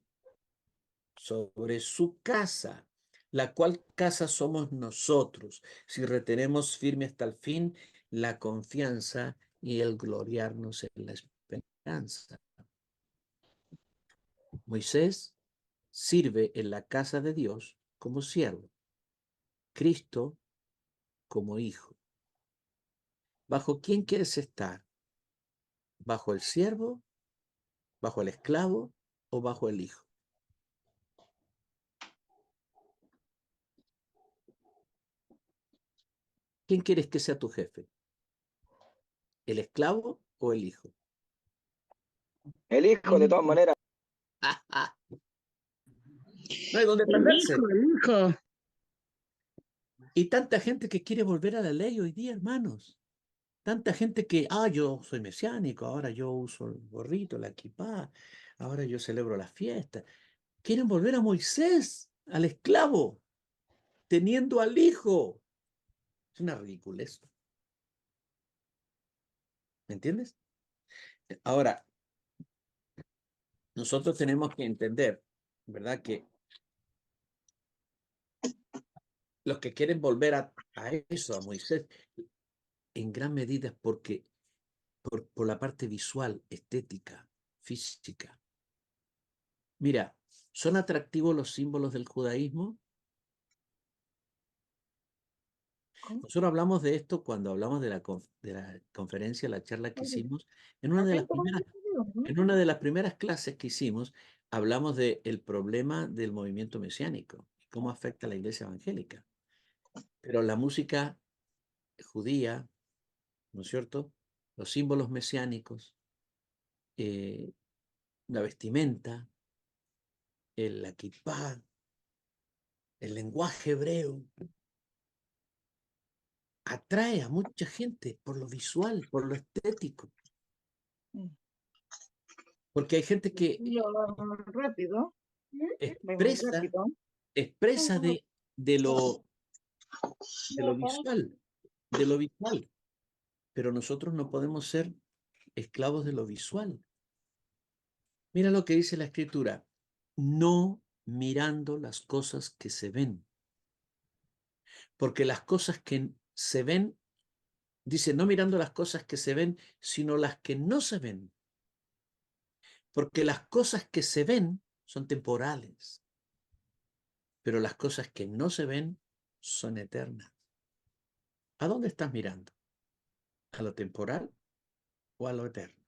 sobre su casa, la cual casa somos nosotros, si retenemos firme hasta el fin la confianza y el gloriarnos en la esperanza. Moisés sirve en la casa de Dios como siervo, Cristo como hijo. ¿Bajo quién quieres estar? ¿Bajo el siervo, bajo el esclavo o bajo el hijo? ¿Quién quieres que sea tu jefe? ¿El esclavo o el hijo? El hijo, de todas maneras. No hay dónde El perderse. hijo, el hijo. Y tanta gente que quiere volver a la ley hoy día, hermanos. Tanta gente que, yo soy mesiánico, ahora yo uso el gorrito, la kipá, ahora yo celebro la fiesta. Quieren volver a Moisés, al esclavo, teniendo al hijo. Es una ridiculez. ¿Me entiendes? Ahora, nosotros tenemos que entender, ¿verdad? Que los que quieren volver a eso, a Moisés, en gran medida es porque por la parte visual, estética, física. Mira, ¿son atractivos los símbolos del judaísmo? Nosotros hablamos de esto cuando hablamos de la conferencia, la charla que hicimos, en una de las primeras clases que hicimos, hablamos del problema del movimiento mesiánico y cómo afecta a la iglesia evangélica. Pero la música judía, ¿no es cierto? Los símbolos mesiánicos, la vestimenta, la kipá, el lenguaje hebreo, atrae a mucha gente por lo visual, por lo estético. Porque hay gente que Rápido. expresa de lo visual, pero nosotros no podemos ser esclavos de lo visual. Mira lo que dice la Escritura, no mirando las cosas que se ven, porque las cosas que se ven, dice, no mirando las cosas que se ven, sino las que no se ven, porque las cosas que se ven son temporales, pero las cosas que no se ven son eternas. ¿A dónde estás mirando? ¿A lo temporal o a lo eterno?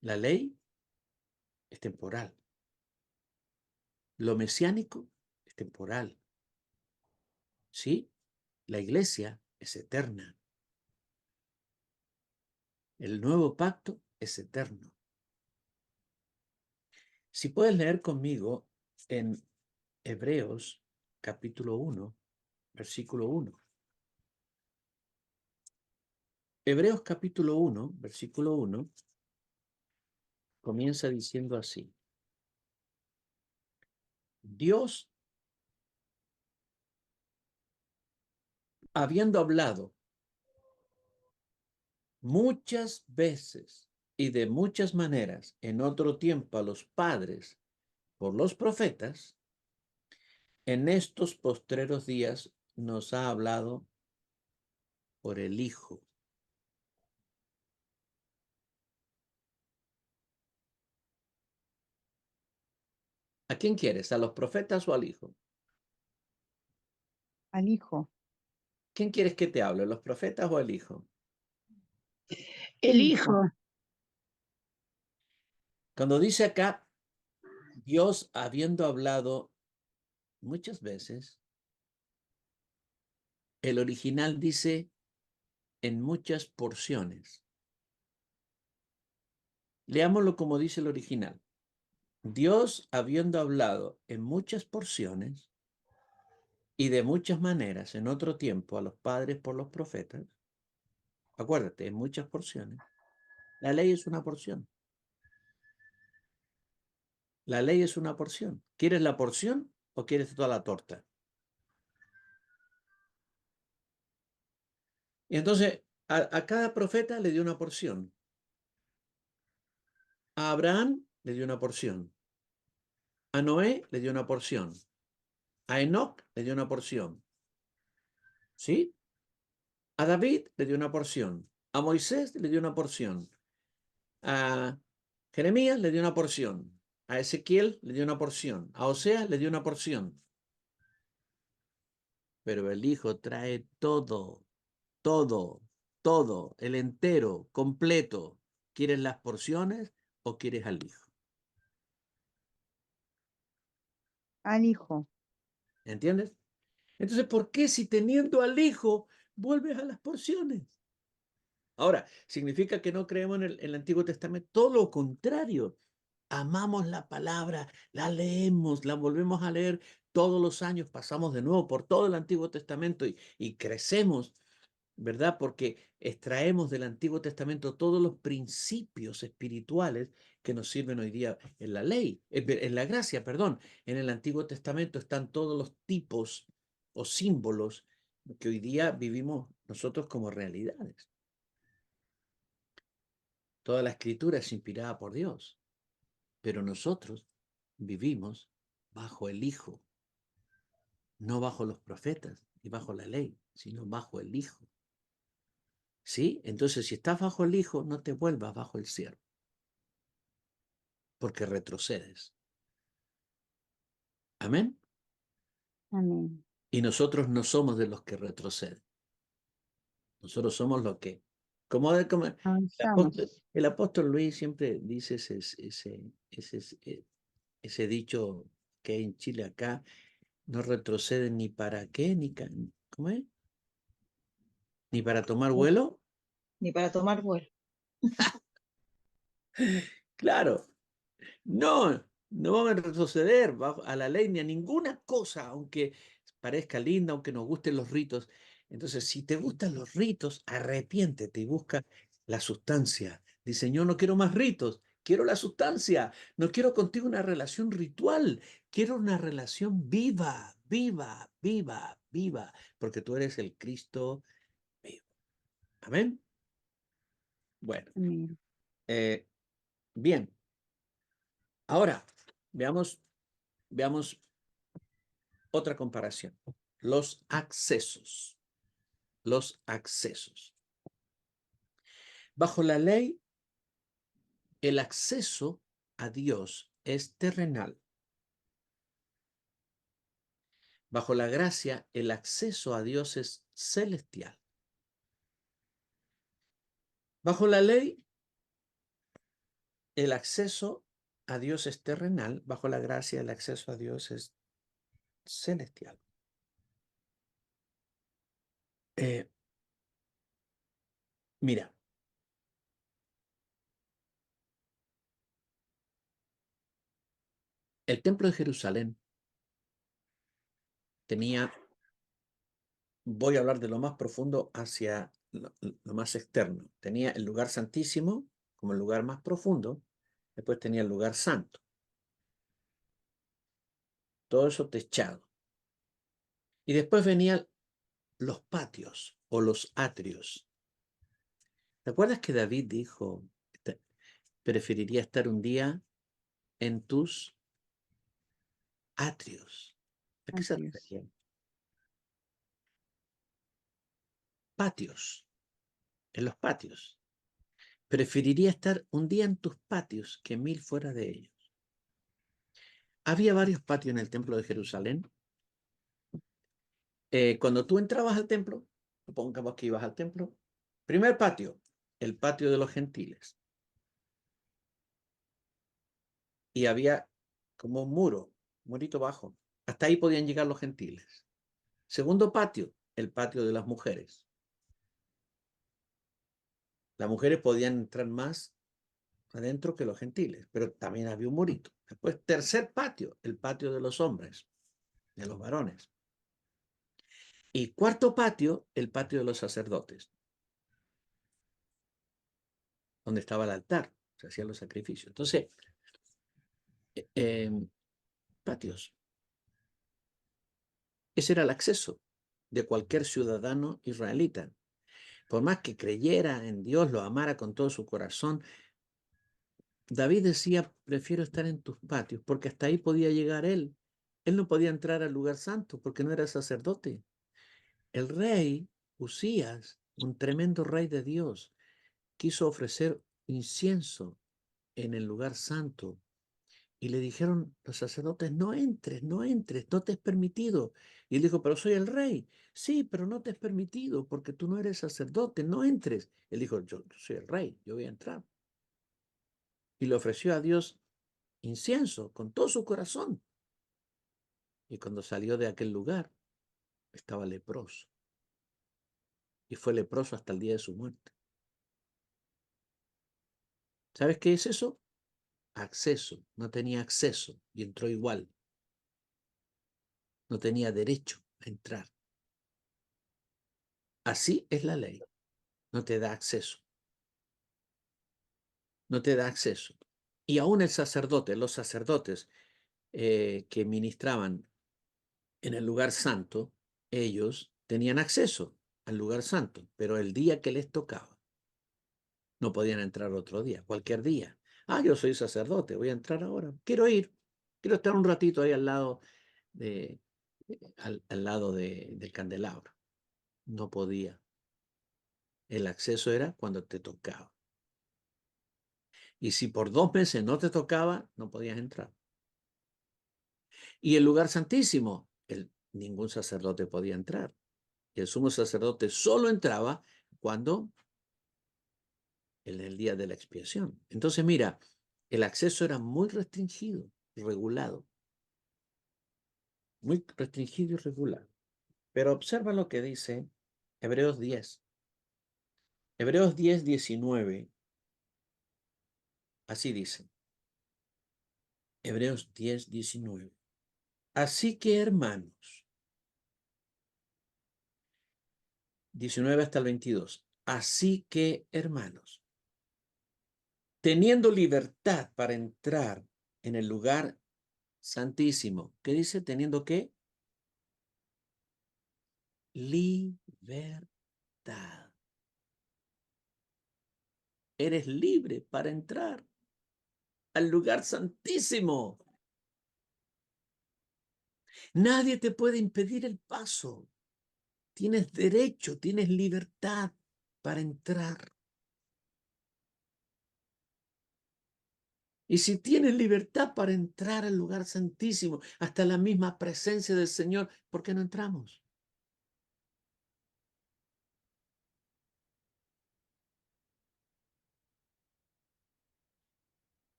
La ley es temporal. Lo mesiánico es temporal. ¿Sí? La iglesia es eterna. El nuevo pacto es eterno. Si puedes leer conmigo en Hebreos capítulo 1, versículo 1. Hebreos capítulo 1, versículo 1, comienza diciendo así. Dios, habiendo hablado muchas veces y de muchas maneras en otro tiempo a los padres por los profetas, en estos postreros días nos ha hablado por el Hijo. ¿A quién quieres? ¿A los profetas o al Hijo? Al Hijo. ¿Quién quieres que te hable? ¿Los profetas o el Hijo? El Hijo. Cuando dice acá, Dios habiendo hablado muchas veces, el original dice en muchas porciones. Leámoslo como dice el original. Dios habiendo hablado en muchas porciones y de muchas maneras en otro tiempo a los padres por los profetas, acuérdate, en muchas porciones, la ley es una porción. La ley es una porción. ¿Quieres la porción o quieres toda la torta? Y entonces a cada profeta le dio una porción. A Abraham le dio una porción. A Noé le dio una porción. A Enoc le dio una porción. ¿Sí? A David le dio una porción. A Moisés le dio una porción. A Jeremías le dio una porción. A Ezequiel le dio una porción. A Oseas le dio una porción. Pero el Hijo trae todo, todo, todo, el entero, completo. ¿Quieres las porciones o quieres al Hijo? Al Hijo. ¿Entiendes? Entonces, ¿por qué si teniendo al Hijo vuelves a las porciones? Ahora, ¿significa que no creemos en el Antiguo Testamento? Todo lo contrario. Amamos la palabra, la leemos, la volvemos a leer todos los años, pasamos de nuevo por todo el Antiguo Testamento y crecemos, ¿verdad? Porque extraemos del Antiguo Testamento todos los principios espirituales que nos sirven hoy día en la ley, en la gracia, perdón. En el Antiguo Testamento están todos los tipos o símbolos que hoy día vivimos nosotros como realidades. Toda la escritura es inspirada por Dios, pero nosotros vivimos bajo el Hijo. no bajo los profetas y bajo la ley, sino bajo el Hijo. ¿Sí? Entonces, si estás bajo el Hijo, no te vuelvas bajo el siervo, porque retrocedes. Amén. Amén. Y nosotros no somos de los que retroceden. Nosotros somos los que, como Avanzamos. el apóstol Luis siempre dice ese dicho que hay en Chile acá, no retroceden ni para qué, ¿cómo es? Ni para tomar vuelo. Ni para tomar vuelo. Claro, no vamos a retroceder a la ley ni a ninguna cosa, aunque parezca linda, aunque nos gusten los ritos. Entonces, si te gustan los ritos, arrepiéntete y busca la sustancia. Dice, yo no quiero más ritos, quiero la sustancia. No quiero contigo una relación ritual, quiero una relación viva, viva, viva, viva, porque tú eres el Cristo vivo. Amén. Bueno, Amén. bien. Ahora, veamos otra comparación. Los accesos. Los accesos. Bajo la ley, el acceso a Dios es terrenal. Bajo la gracia, el acceso a Dios es celestial. Bajo la ley, el acceso a Dios es terrenal. Bajo la gracia, el acceso a Dios es celestial. Mira, el templo de Jerusalén tenía, voy a hablar de lo más profundo hacia lo más externo. Tenía el lugar santísimo como el lugar más profundo, después tenía el lugar santo. Todo eso techado. Y después venían los patios o los atrios. ¿Te acuerdas que David dijo, preferiría estar un día en tus atrios? ¿A qué se Atrios. refería? Patios, en los patios. Preferiría estar un día en tus patios que 1000 fuera de ellos. Había varios patios en el templo de Jerusalén. Cuando tú entrabas al templo, supongamos que ibas al templo, primer patio, el patio de los gentiles. Y había como un murito bajo. Hasta ahí podían llegar los gentiles. Segundo patio, el patio de las mujeres. Las mujeres podían entrar más adentro que los gentiles, pero también había un murito. Después, tercer patio, el patio de los hombres, de los varones. Y cuarto patio, el patio de los sacerdotes, donde estaba el altar, se hacían los sacrificios. Entonces, patios. Ese era el acceso de cualquier ciudadano israelita. Por más que creyera en Dios, lo amara con todo su corazón, David decía, prefiero estar en tus patios, porque hasta ahí podía llegar él. Él no podía entrar al lugar santo porque no era sacerdote. El rey Usías, un tremendo rey de Dios, quiso ofrecer incienso en el lugar santo. Y le dijeron los sacerdotes, no entres, no entres, no te es permitido. Y él dijo, pero soy el rey. Sí, pero no te es permitido porque tú no eres sacerdote, no entres. Él dijo, yo soy el rey, yo voy a entrar. Y le ofreció a Dios incienso con todo su corazón. Y cuando salió de aquel lugar, estaba leproso. Y fue leproso hasta el día de su muerte. ¿Sabes qué es eso? Acceso. No tenía acceso y entró igual. No tenía derecho a entrar. Así es la ley. No te da acceso. No te da acceso. Y aún el sacerdote, los sacerdotes que ministraban en el lugar santo, ellos tenían acceso al lugar santo, pero el día que les tocaba, no podían entrar otro día, cualquier día. Ah, yo soy sacerdote, voy a entrar ahora. Quiero ir, quiero estar un ratito ahí al lado de al lado del candelabro. No podía. El acceso era cuando te tocaba. Y si por 2 meses no te tocaba, no podías entrar. Y el lugar santísimo, ningún sacerdote podía entrar. Y el sumo sacerdote solo entraba cuando en el día de la expiación. Entonces, mira, el acceso era muy restringido, regulado. Muy restringido y regulado. Pero observa lo que dice Hebreos 10. Hebreos 10, 19. Así dice. Hebreos 10, 19. Así que, hermanos, 19 hasta el 22. Así que, hermanos, teniendo libertad para entrar en el lugar santísimo, ¿qué dice? ¿Teniendo qué? Libertad. Eres libre para entrar al lugar santísimo. Nadie te puede impedir el paso. Tienes derecho, tienes libertad para entrar. Y si tienes libertad para entrar al lugar santísimo, hasta la misma presencia del Señor, ¿por qué no entramos?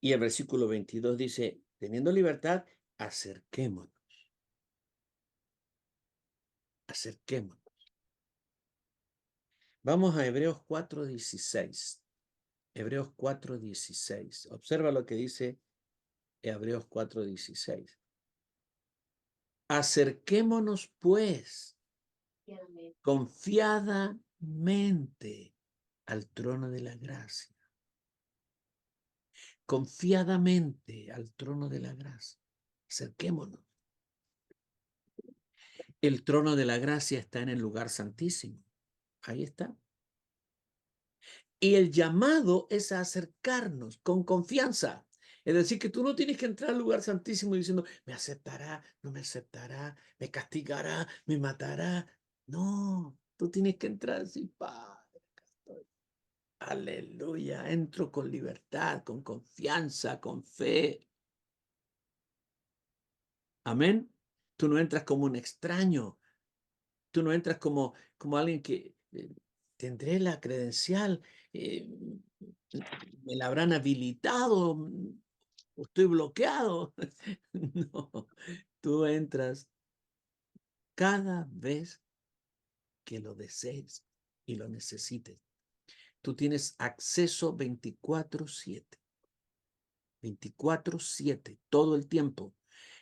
Y el versículo 22 dice, teniendo libertad, acerquémonos. Acerquémonos. Vamos a Hebreos 4:16. Hebreos 4:16. Observa lo que dice Hebreos 4:16. Acerquémonos, pues, confiadamente al trono de la gracia. Confiadamente al trono de la gracia. Acerquémonos. El trono de la gracia está en el lugar santísimo. Ahí está. Y el llamado es a acercarnos con confianza. Es decir, que tú no tienes que entrar al lugar santísimo diciendo, me aceptará, no me aceptará, me castigará, me matará. No, tú tienes que entrar así, Padre, acá estoy. Aleluya, entro con libertad, con confianza, con fe. Amén. Tú no entras como un extraño. Tú no entras como alguien que tendré la credencial, me la habrán habilitado, o estoy bloqueado. No, tú entras cada vez que lo desees y lo necesites. Tú tienes acceso 24/7. 24/7, todo el tiempo.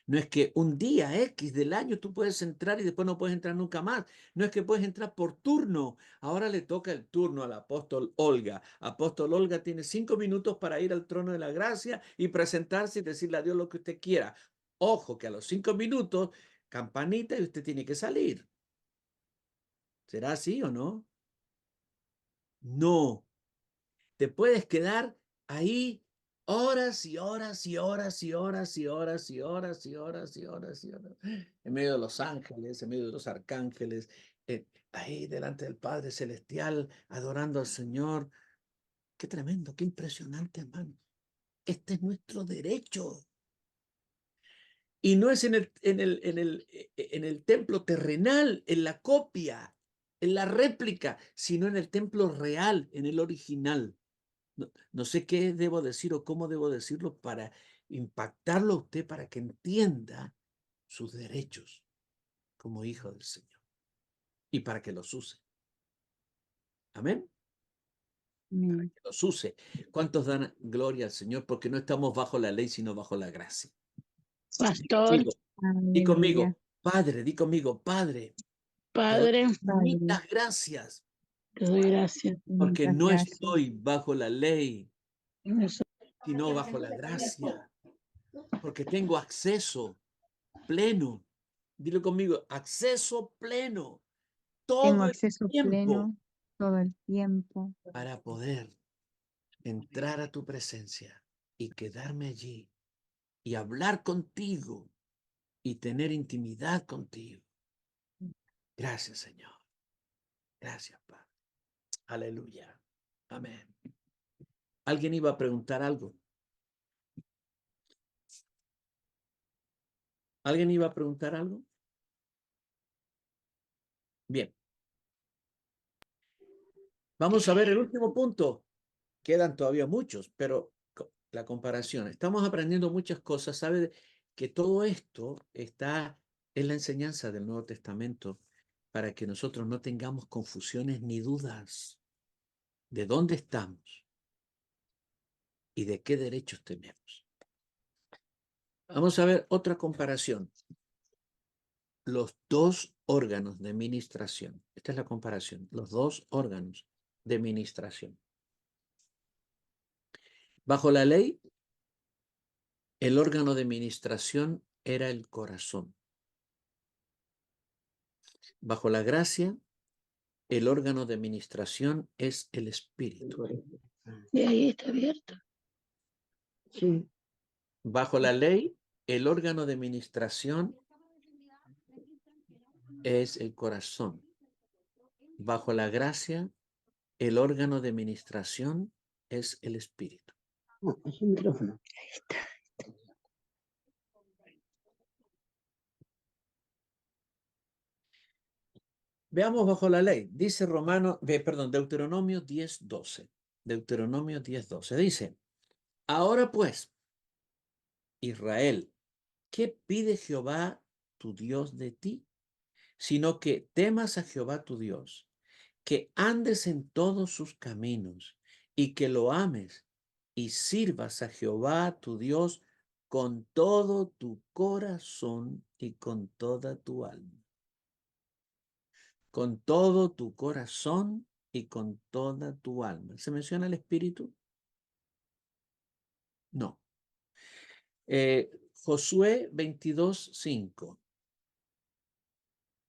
No es que un día X del año tú puedes entrar y después no puedes entrar nunca más. No es que puedes entrar por turno. Ahora le toca el turno al apóstol Olga. Apóstol Olga tiene 5 minutos para ir al trono de la gracia y presentarse y decirle a Dios lo que usted quiera. Ojo que a los 5 minutos, campanita y usted tiene que salir. ¿Será así o no? No. Te puedes quedar ahí horas y horas y horas y horas y horas y horas y horas y horas y horas, en medio de los ángeles, en medio de los arcángeles, ahí delante del Padre Celestial, adorando al Señor. Qué tremendo, qué impresionante, hermano. Este es nuestro derecho. Y no es en el templo terrenal, en la copia, en la réplica, sino en el templo real, en el original. No sé qué debo decir o cómo debo decirlo para impactarlo a usted para que entienda sus derechos como hijo del Señor y para que los use. Amén. Amén. Que los use. ¿Cuántos dan gloria al Señor? Porque no estamos bajo la ley, sino bajo la gracia. Pastor, Di Aleluya. conmigo, Padre, di conmigo, Padre, te doy Padre, Padre, infinitas gracias te doy gracias. porque infinitas no gracias. estoy bajo la ley, Nosotros sino bajo la gracia, porque tengo acceso pleno. Dilo conmigo, acceso pleno Tengo todo el acceso tiempo pleno todo el tiempo para poder entrar a tu presencia y quedarme allí y hablar contigo y tener intimidad contigo. Gracias, Señor. Gracias, Padre. Aleluya. Amén. ¿Alguien iba a preguntar algo? ¿Alguien iba a preguntar algo? Bien. Vamos a ver el último punto. Quedan todavía muchos, pero la comparación. Estamos aprendiendo muchas cosas. Sabe que todo esto está en la enseñanza del Nuevo Testamento para que nosotros no tengamos confusiones ni dudas de dónde estamos y de qué derechos tenemos. Vamos a ver otra comparación. Los dos órganos de ministración. Esta es la comparación. Los dos órganos de ministración. Bajo la ley, el órgano de ministración era el corazón. Bajo la gracia, el órgano de ministración es el espíritu. Y ahí está abierto. Sí. Bajo la ley, el órgano de ministración es el corazón. Bajo la gracia, el órgano de ministración es el espíritu. No, es el micrófono. Veamos bajo la ley. Dice Deuteronomio 10:12. Deuteronomio 10:12. Dice, ahora pues, Israel, ¿qué pide Jehová tu Dios de ti? Sino que temas a Jehová tu Dios, que andes en todos sus caminos y que lo ames y sirvas a Jehová tu Dios con todo tu corazón y con toda tu alma. Con todo tu corazón y con toda tu alma. ¿Se menciona el espíritu? No. Josué 22:5.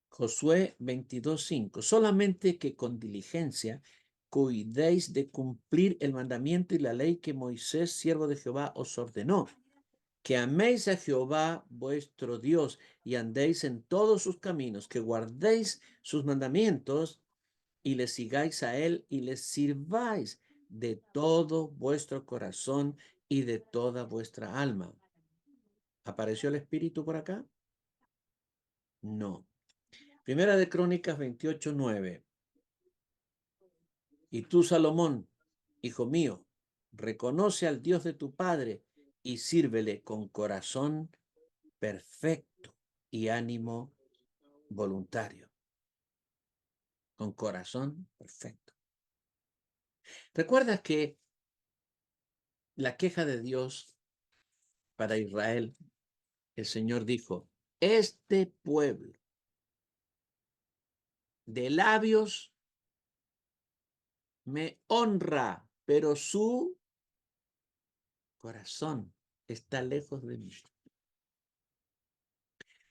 Josué 22:5. Solamente que con diligencia cuidéis de cumplir el mandamiento y la ley que Moisés, siervo de Jehová, os ordenó. Que améis a Jehová vuestro Dios y andéis en todos sus caminos, que guardéis sus mandamientos y le sigáis a él y le sirváis de todo vuestro corazón y de toda vuestra alma. ¿Apareció el Espíritu por acá? No. Primera de Crónicas 28:9. Y tú, Salomón, hijo mío, reconoce al Dios de tu padre y sírvele con corazón perfecto y ánimo voluntario. Con corazón perfecto. ¿Recuerdas que la queja de Dios para Israel, el Señor dijo, este pueblo de labios me honra, pero su corazón está lejos de mí?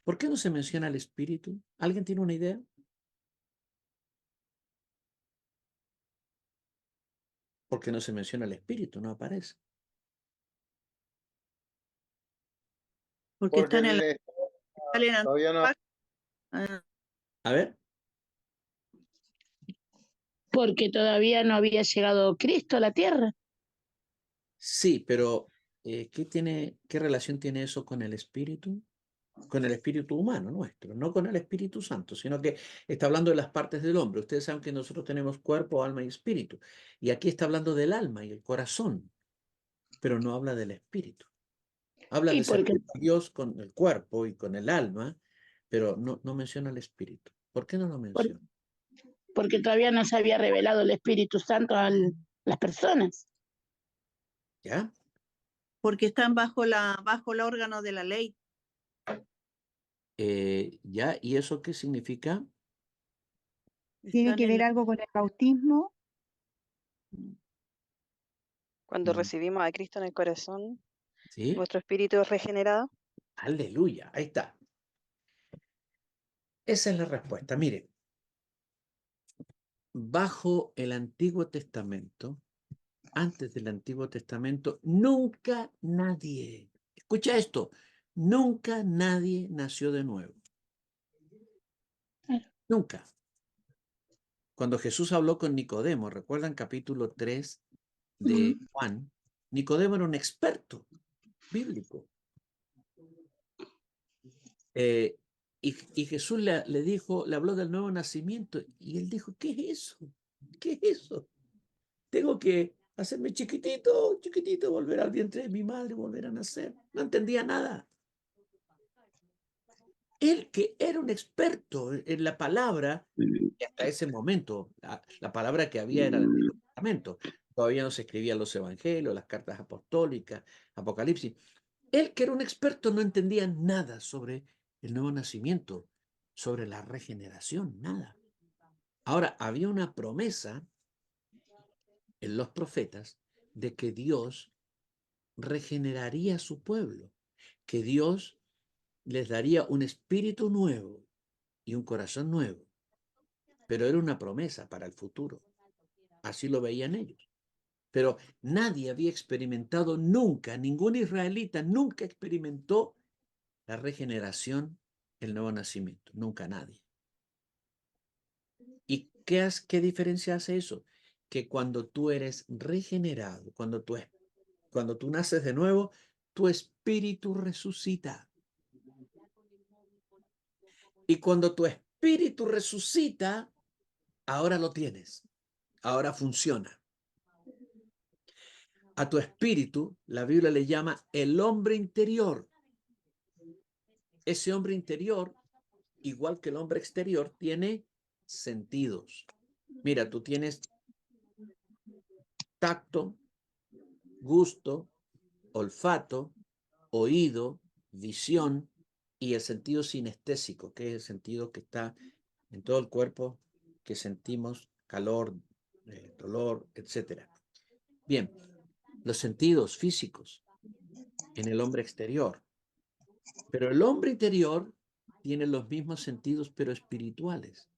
¿Por qué no se menciona el Espíritu? ¿Alguien tiene una idea? Porque no se menciona el Espíritu, no aparece. Porque Porque están en la salen todavía no. Ah, A ver, Porque todavía no había llegado Cristo a la tierra. sí, pero ¿qué relación tiene eso con el Espíritu? Con el espíritu humano nuestro, no con el Espíritu Santo, sino que está hablando de las partes del hombre. Ustedes saben que nosotros tenemos cuerpo, alma y espíritu. Y aquí está hablando del alma y el corazón, pero no habla del espíritu. Habla Y de porque, servir a Dios con el cuerpo y con el alma, pero no menciona el espíritu. ¿Por qué no lo menciona? porque todavía no se había revelado el Espíritu Santo a las personas. ¿Ya? porque están bajo el órgano de la ley. ¿Ya? ¿Y eso qué significa? ¿Tiene Están que en ver la- algo con el bautismo? Cuando Mm, recibimos a Cristo en el corazón, ¿Sí? nuestro espíritu es regenerado. Aleluya, ahí está. Esa es la respuesta. Mire, bajo el Antiguo Testamento, antes del Antiguo Testamento, nunca nadie, escucha esto, Nunca nadie nació de nuevo. Nunca. Cuando Jesús habló con Nicodemo, ¿recuerdan capítulo 3 de Juan? Nicodemo era un experto bíblico. Y Jesús le dijo, le habló del nuevo nacimiento y él dijo, ¿qué es eso? ¿Qué es eso? Tengo que hacerme chiquitito, chiquitito, volver al vientre de mi madre, volver a nacer. No entendía nada. Él que era un experto en la palabra, y hasta ese momento, la palabra que había era el Antiguo Testamento. Todavía no se escribían los evangelios, las cartas apostólicas, Apocalipsis. Él que era un experto no entendía nada sobre el nuevo nacimiento, sobre la regeneración, nada. Ahora, había una promesa en los profetas de que Dios regeneraría a su pueblo, que Dios les daría un espíritu nuevo y un corazón nuevo. Pero era una promesa para el futuro. Así lo veían ellos. Pero nadie había experimentado nunca, ningún israelita nunca experimentó la regeneración, el nuevo nacimiento. Nunca nadie. ¿Y qué diferencia hace eso? Que cuando tú eres regenerado, cuando tú naces de nuevo, tu espíritu resucita. Y cuando tu espíritu resucita, ahora lo tienes. Ahora funciona. A tu espíritu, la Biblia le llama el hombre interior. Ese hombre interior, igual que el hombre exterior, tiene sentidos. Mira, tú tienes tacto, gusto, olfato, oído, visión y el sentido sinestésico, que es el sentido que está en todo el cuerpo, que sentimos calor, dolor, etc. Bien, los sentidos físicos en el hombre exterior. Pero el hombre interior tiene los mismos sentidos, pero espirituales.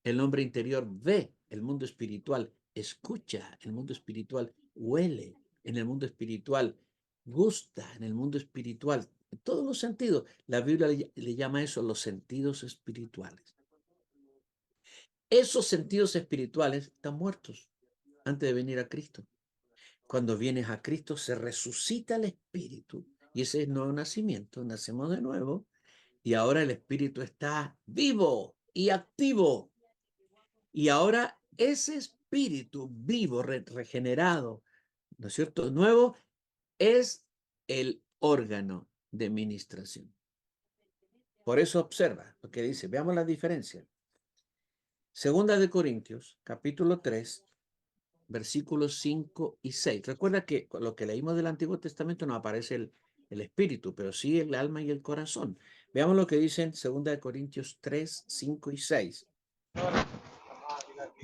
El hombre interior ve el mundo espiritual, escucha el mundo espiritual, huele en el mundo espiritual, gusta en el mundo espiritual. En todos los sentidos. La Biblia le llama eso los sentidos espirituales. Esos sentidos espirituales están muertos antes de venir a Cristo. Cuando vienes a Cristo se resucita el espíritu y ese es el nuevo nacimiento. Nacemos de nuevo y ahora el espíritu está vivo y activo. Y ahora ese espíritu vivo, regenerado, ¿no es cierto? Nuevo, es el órgano de ministración. Por eso observa lo que dice. Veamos la diferencia. Segunda de Corintios, capítulo 3, versículos 5 y 6. Recuerda que lo que leímos del Antiguo Testamento no aparece el espíritu, pero sí el alma y el corazón. Veamos lo que dicen segunda de Corintios 3, 5 y 6.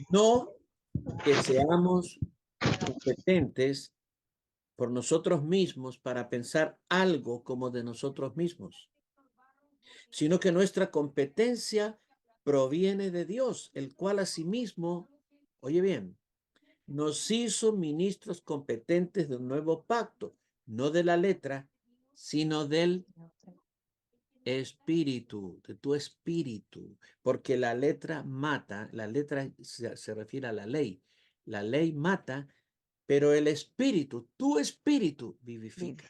No que seamos competentes por nosotros mismos para pensar algo como de nosotros mismos, sino que nuestra competencia proviene de Dios, el cual asimismo, oye bien, nos hizo ministros competentes de un nuevo pacto, no de la letra, sino del espíritu, de tu espíritu, porque la letra mata, la letra se refiere a la ley mata, pero el espíritu, tu espíritu vivifica.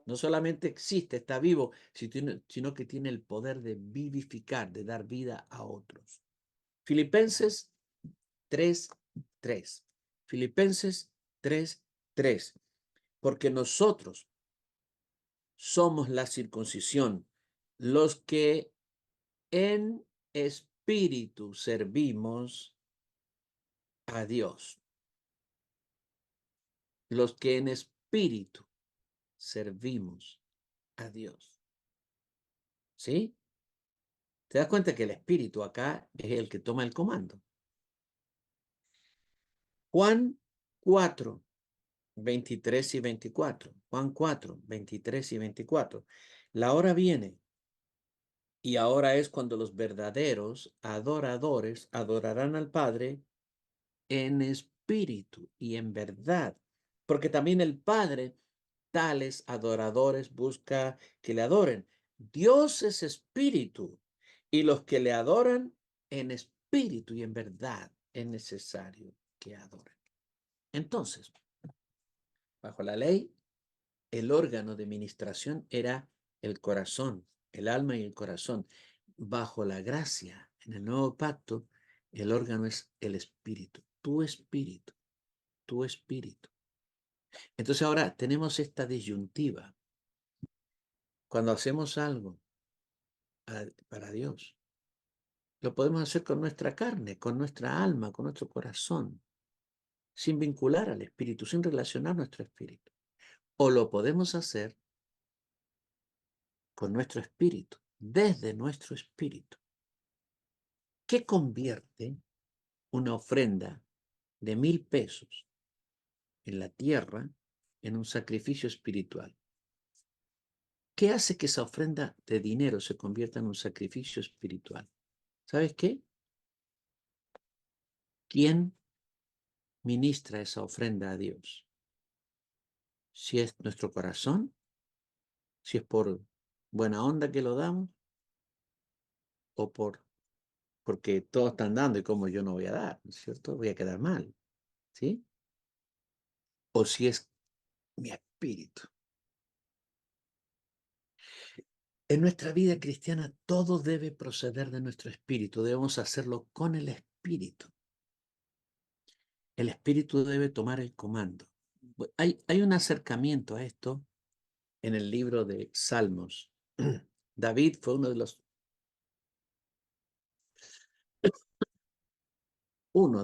No solamente existe, está vivo, sino que tiene el poder de vivificar, de dar vida a otros. Filipenses 3:3. Filipenses 3:3. Porque nosotros somos la circuncisión, los que en espíritu servimos a Dios. Los que en espíritu servimos a Dios. ¿Sí? ¿Te das cuenta que el espíritu acá es el que toma el comando? Juan 4, 23 y 24. Juan 4, 23 y 24. La hora viene y ahora es cuando los verdaderos adoradores adorarán al Padre en espíritu y en verdad. Porque también el Padre tales adoradores busca que le adoren. Dios es espíritu, y los que le adoran en espíritu y en verdad es necesario que adoren. Entonces, bajo la ley, el órgano de ministración era el corazón, el alma y el corazón. Bajo la gracia, en el nuevo pacto, el órgano es el espíritu, tu espíritu, tu espíritu. Entonces ahora tenemos esta disyuntiva. Cuando hacemos algo para Dios, lo podemos hacer con nuestra carne, con nuestra alma, con nuestro corazón, sin vincular al espíritu, sin relacionar nuestro espíritu. O lo podemos hacer con nuestro espíritu, desde nuestro espíritu. ¿Qué convierte una ofrenda de 1.000 pesos en la tierra en un sacrificio espiritual? ¿Qué hace que esa ofrenda de dinero se convierta en un sacrificio espiritual? ¿Sabes qué? ¿Quién ministra esa ofrenda a Dios? Si es nuestro corazón, si es por buena onda que lo damos, o porque todos están dando y como yo no voy a dar, ¿no es cierto? Voy a quedar mal, ¿sí? O si es mi espíritu. En nuestra vida cristiana todo debe proceder de nuestro espíritu, debemos hacerlo con el espíritu. El espíritu debe tomar el comando. Hay un acercamiento a esto en el libro de Salmos. David fue uno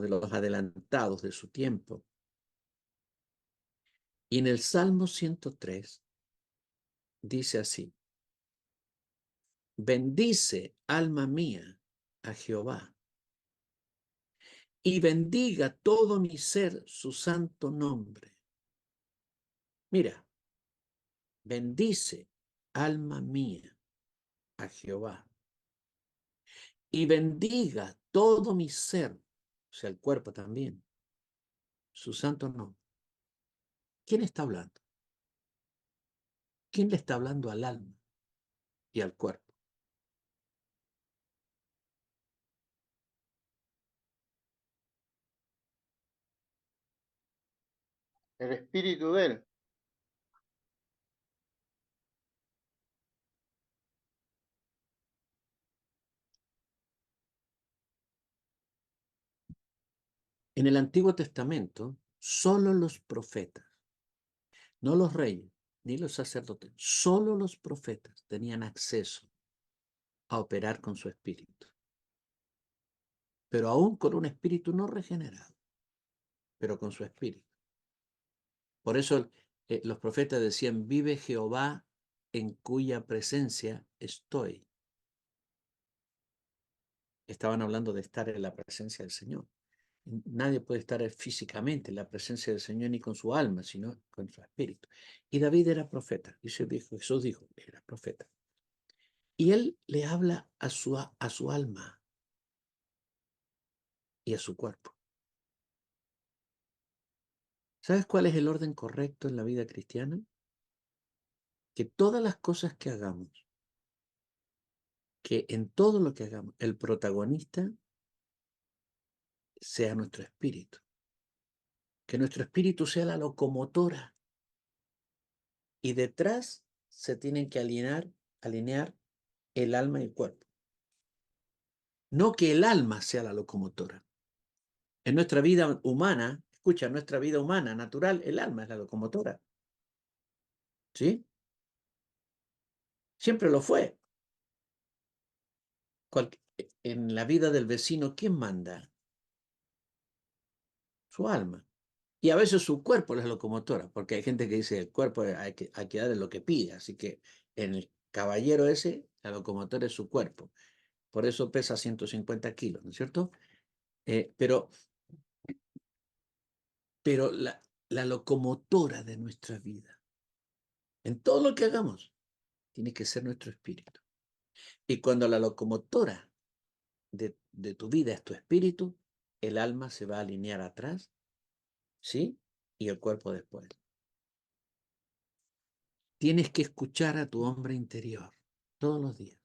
de los adelantados de su tiempo. Y en el Salmo 103 dice así: bendice, alma mía, a Jehová, y bendiga todo mi ser su santo nombre. Mira, bendice, alma mía, a Jehová, y bendiga todo mi ser, o sea, el cuerpo también, su santo nombre. ¿Quién está hablando? ¿Quién le está hablando al alma y al cuerpo? El espíritu de él. En el Antiguo Testamento, solo los profetas, no los reyes, ni los sacerdotes, solo los profetas tenían acceso a operar con su espíritu. Pero aún con un espíritu no regenerado, pero con su espíritu. Por eso los profetas decían: vive Jehová en cuya presencia estoy. Estaban hablando de estar en la presencia del Señor. Nadie puede estar físicamente en la presencia del Señor ni con su alma, sino con su espíritu. Y David era profeta. Jesús dijo, era profeta. Y él le habla a su alma y a su cuerpo. ¿Sabes cuál es el orden correcto en la vida cristiana? Que todas las cosas que hagamos, que en todo lo que hagamos, el protagonista sea nuestro espíritu. Que nuestro espíritu sea la locomotora. Y detrás se tienen que alinear el alma y el cuerpo. No que el alma sea la locomotora. En nuestra vida humana, escucha, en nuestra vida humana natural, el alma es la locomotora. ¿Sí? Siempre lo fue. En la vida del vecino, ¿quién manda? Su alma. Y a veces su cuerpo es la locomotora, porque hay gente que dice el cuerpo hay que darle lo que pide. Así que en el caballero ese, la locomotora es su cuerpo. Por eso pesa 150 kilos, ¿no es cierto? Pero la locomotora de nuestra vida, en todo lo que hagamos, tiene que ser nuestro espíritu. Y cuando la locomotora de tu vida es tu espíritu, el alma se va a alinear atrás, ¿sí? Y el cuerpo después. Tienes que escuchar a tu hombre interior todos los días.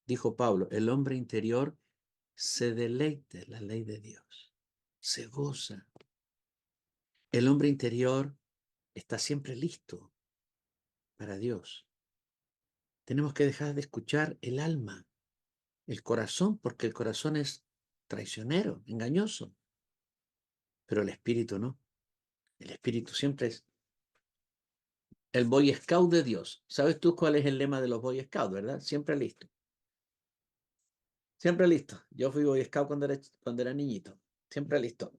Dijo Pablo, el hombre interior se deleita en la ley de Dios, se goza. El hombre interior está siempre listo para Dios. Tenemos que dejar de escuchar el alma, el corazón, porque el corazón es traicionero, engañoso. Pero el espíritu no. El espíritu siempre es el Boy Scout de Dios. ¿Sabes tú cuál es el lema de los Boy Scouts, verdad? Siempre listo. Siempre listo. Yo fui Boy Scout cuando era niñito. Siempre listo.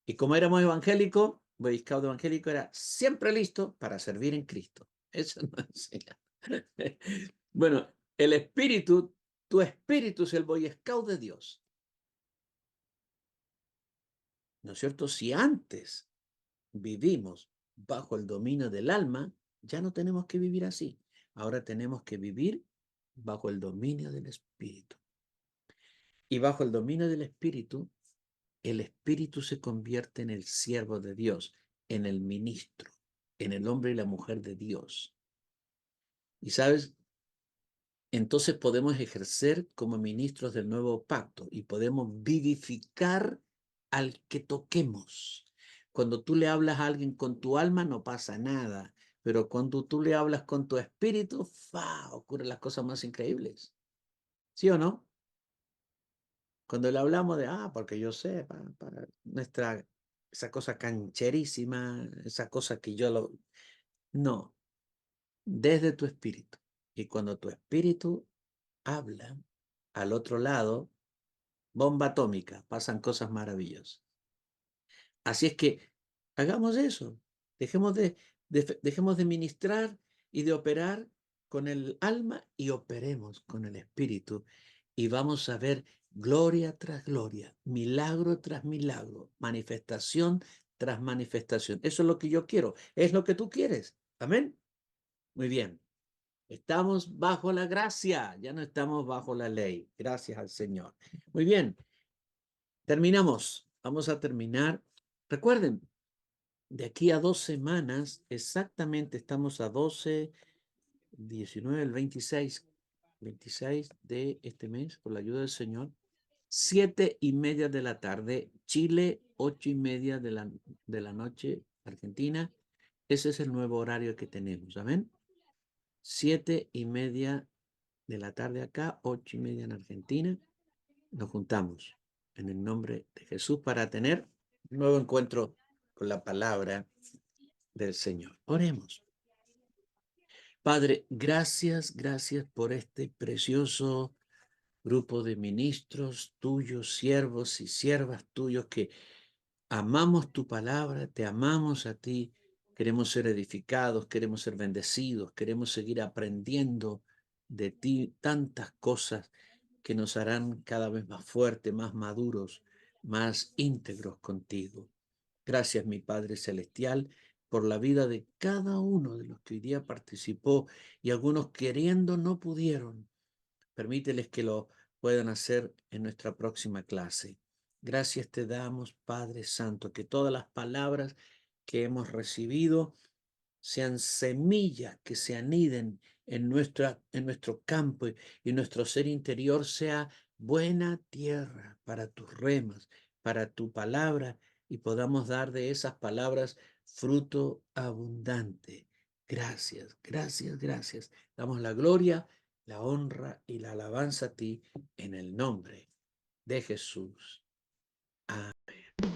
Y como éramos evangélicos, Boy Scout evangélico era siempre listo para servir en Cristo. Eso no enseña. Bueno, el espíritu, tu espíritu es el Boy Scout de Dios. ¿No es cierto? Si antes vivimos bajo el dominio del alma, ya no tenemos que vivir así. Ahora tenemos que vivir bajo el dominio del espíritu. Y bajo el dominio del espíritu, el espíritu se convierte en el siervo de Dios, en el ministro, en el hombre y la mujer de Dios. Y sabes, entonces podemos ejercer como ministros del nuevo pacto y podemos vivificar al que toquemos. Cuando tú le hablas a alguien con tu alma no pasa nada, pero cuando tú le hablas con tu espíritu, ocurren las cosas más increíbles. ¿Sí o no? Cuando le hablamos de, porque yo sé, para nuestra, esa cosa cancherísima, esa cosa que yo lo... No, desde tu espíritu. Y cuando tu espíritu habla al otro lado, bomba atómica, pasan cosas maravillosas. Así es que hagamos eso, dejemos de ministrar y de operar con el alma y operemos con el espíritu y vamos a ver gloria tras gloria, milagro tras milagro, manifestación tras manifestación. Eso es lo que yo quiero, es lo que tú quieres. Amén. Muy bien. Estamos bajo la gracia, ya no estamos bajo la ley. Gracias al Señor. Muy bien, terminamos. Vamos a terminar. Recuerden, de aquí a 2 semanas, exactamente estamos a 12, 19, el 26 de este mes, por la ayuda del Señor, 7:30 de la tarde, Chile, 8:30 de la noche, Argentina. Ese es el nuevo horario que tenemos. Amén. 7:30 de la tarde acá, 8:30 en Argentina. Nos juntamos en el nombre de Jesús para tener un nuevo encuentro con la palabra del Señor. Oremos. Padre, gracias por este precioso grupo de ministros tuyos, siervos y siervas tuyos que amamos tu palabra, te amamos a ti, queremos ser edificados, queremos ser bendecidos, queremos seguir aprendiendo de ti tantas cosas que nos harán cada vez más fuertes, más maduros, más íntegros contigo. Gracias, mi Padre Celestial, por la vida de cada uno de los que hoy día participó y algunos queriendo no pudieron. Permíteles que lo puedan hacer en nuestra próxima clase. Gracias te damos, Padre Santo, que todas las palabras que hemos recibido sean semillas que se aniden en nuestro campo y nuestro ser interior sea buena tierra para tus remas, para tu palabra y podamos dar de esas palabras fruto abundante. Gracias. Damos la gloria, la honra y la alabanza a ti en el nombre de Jesús. Amén.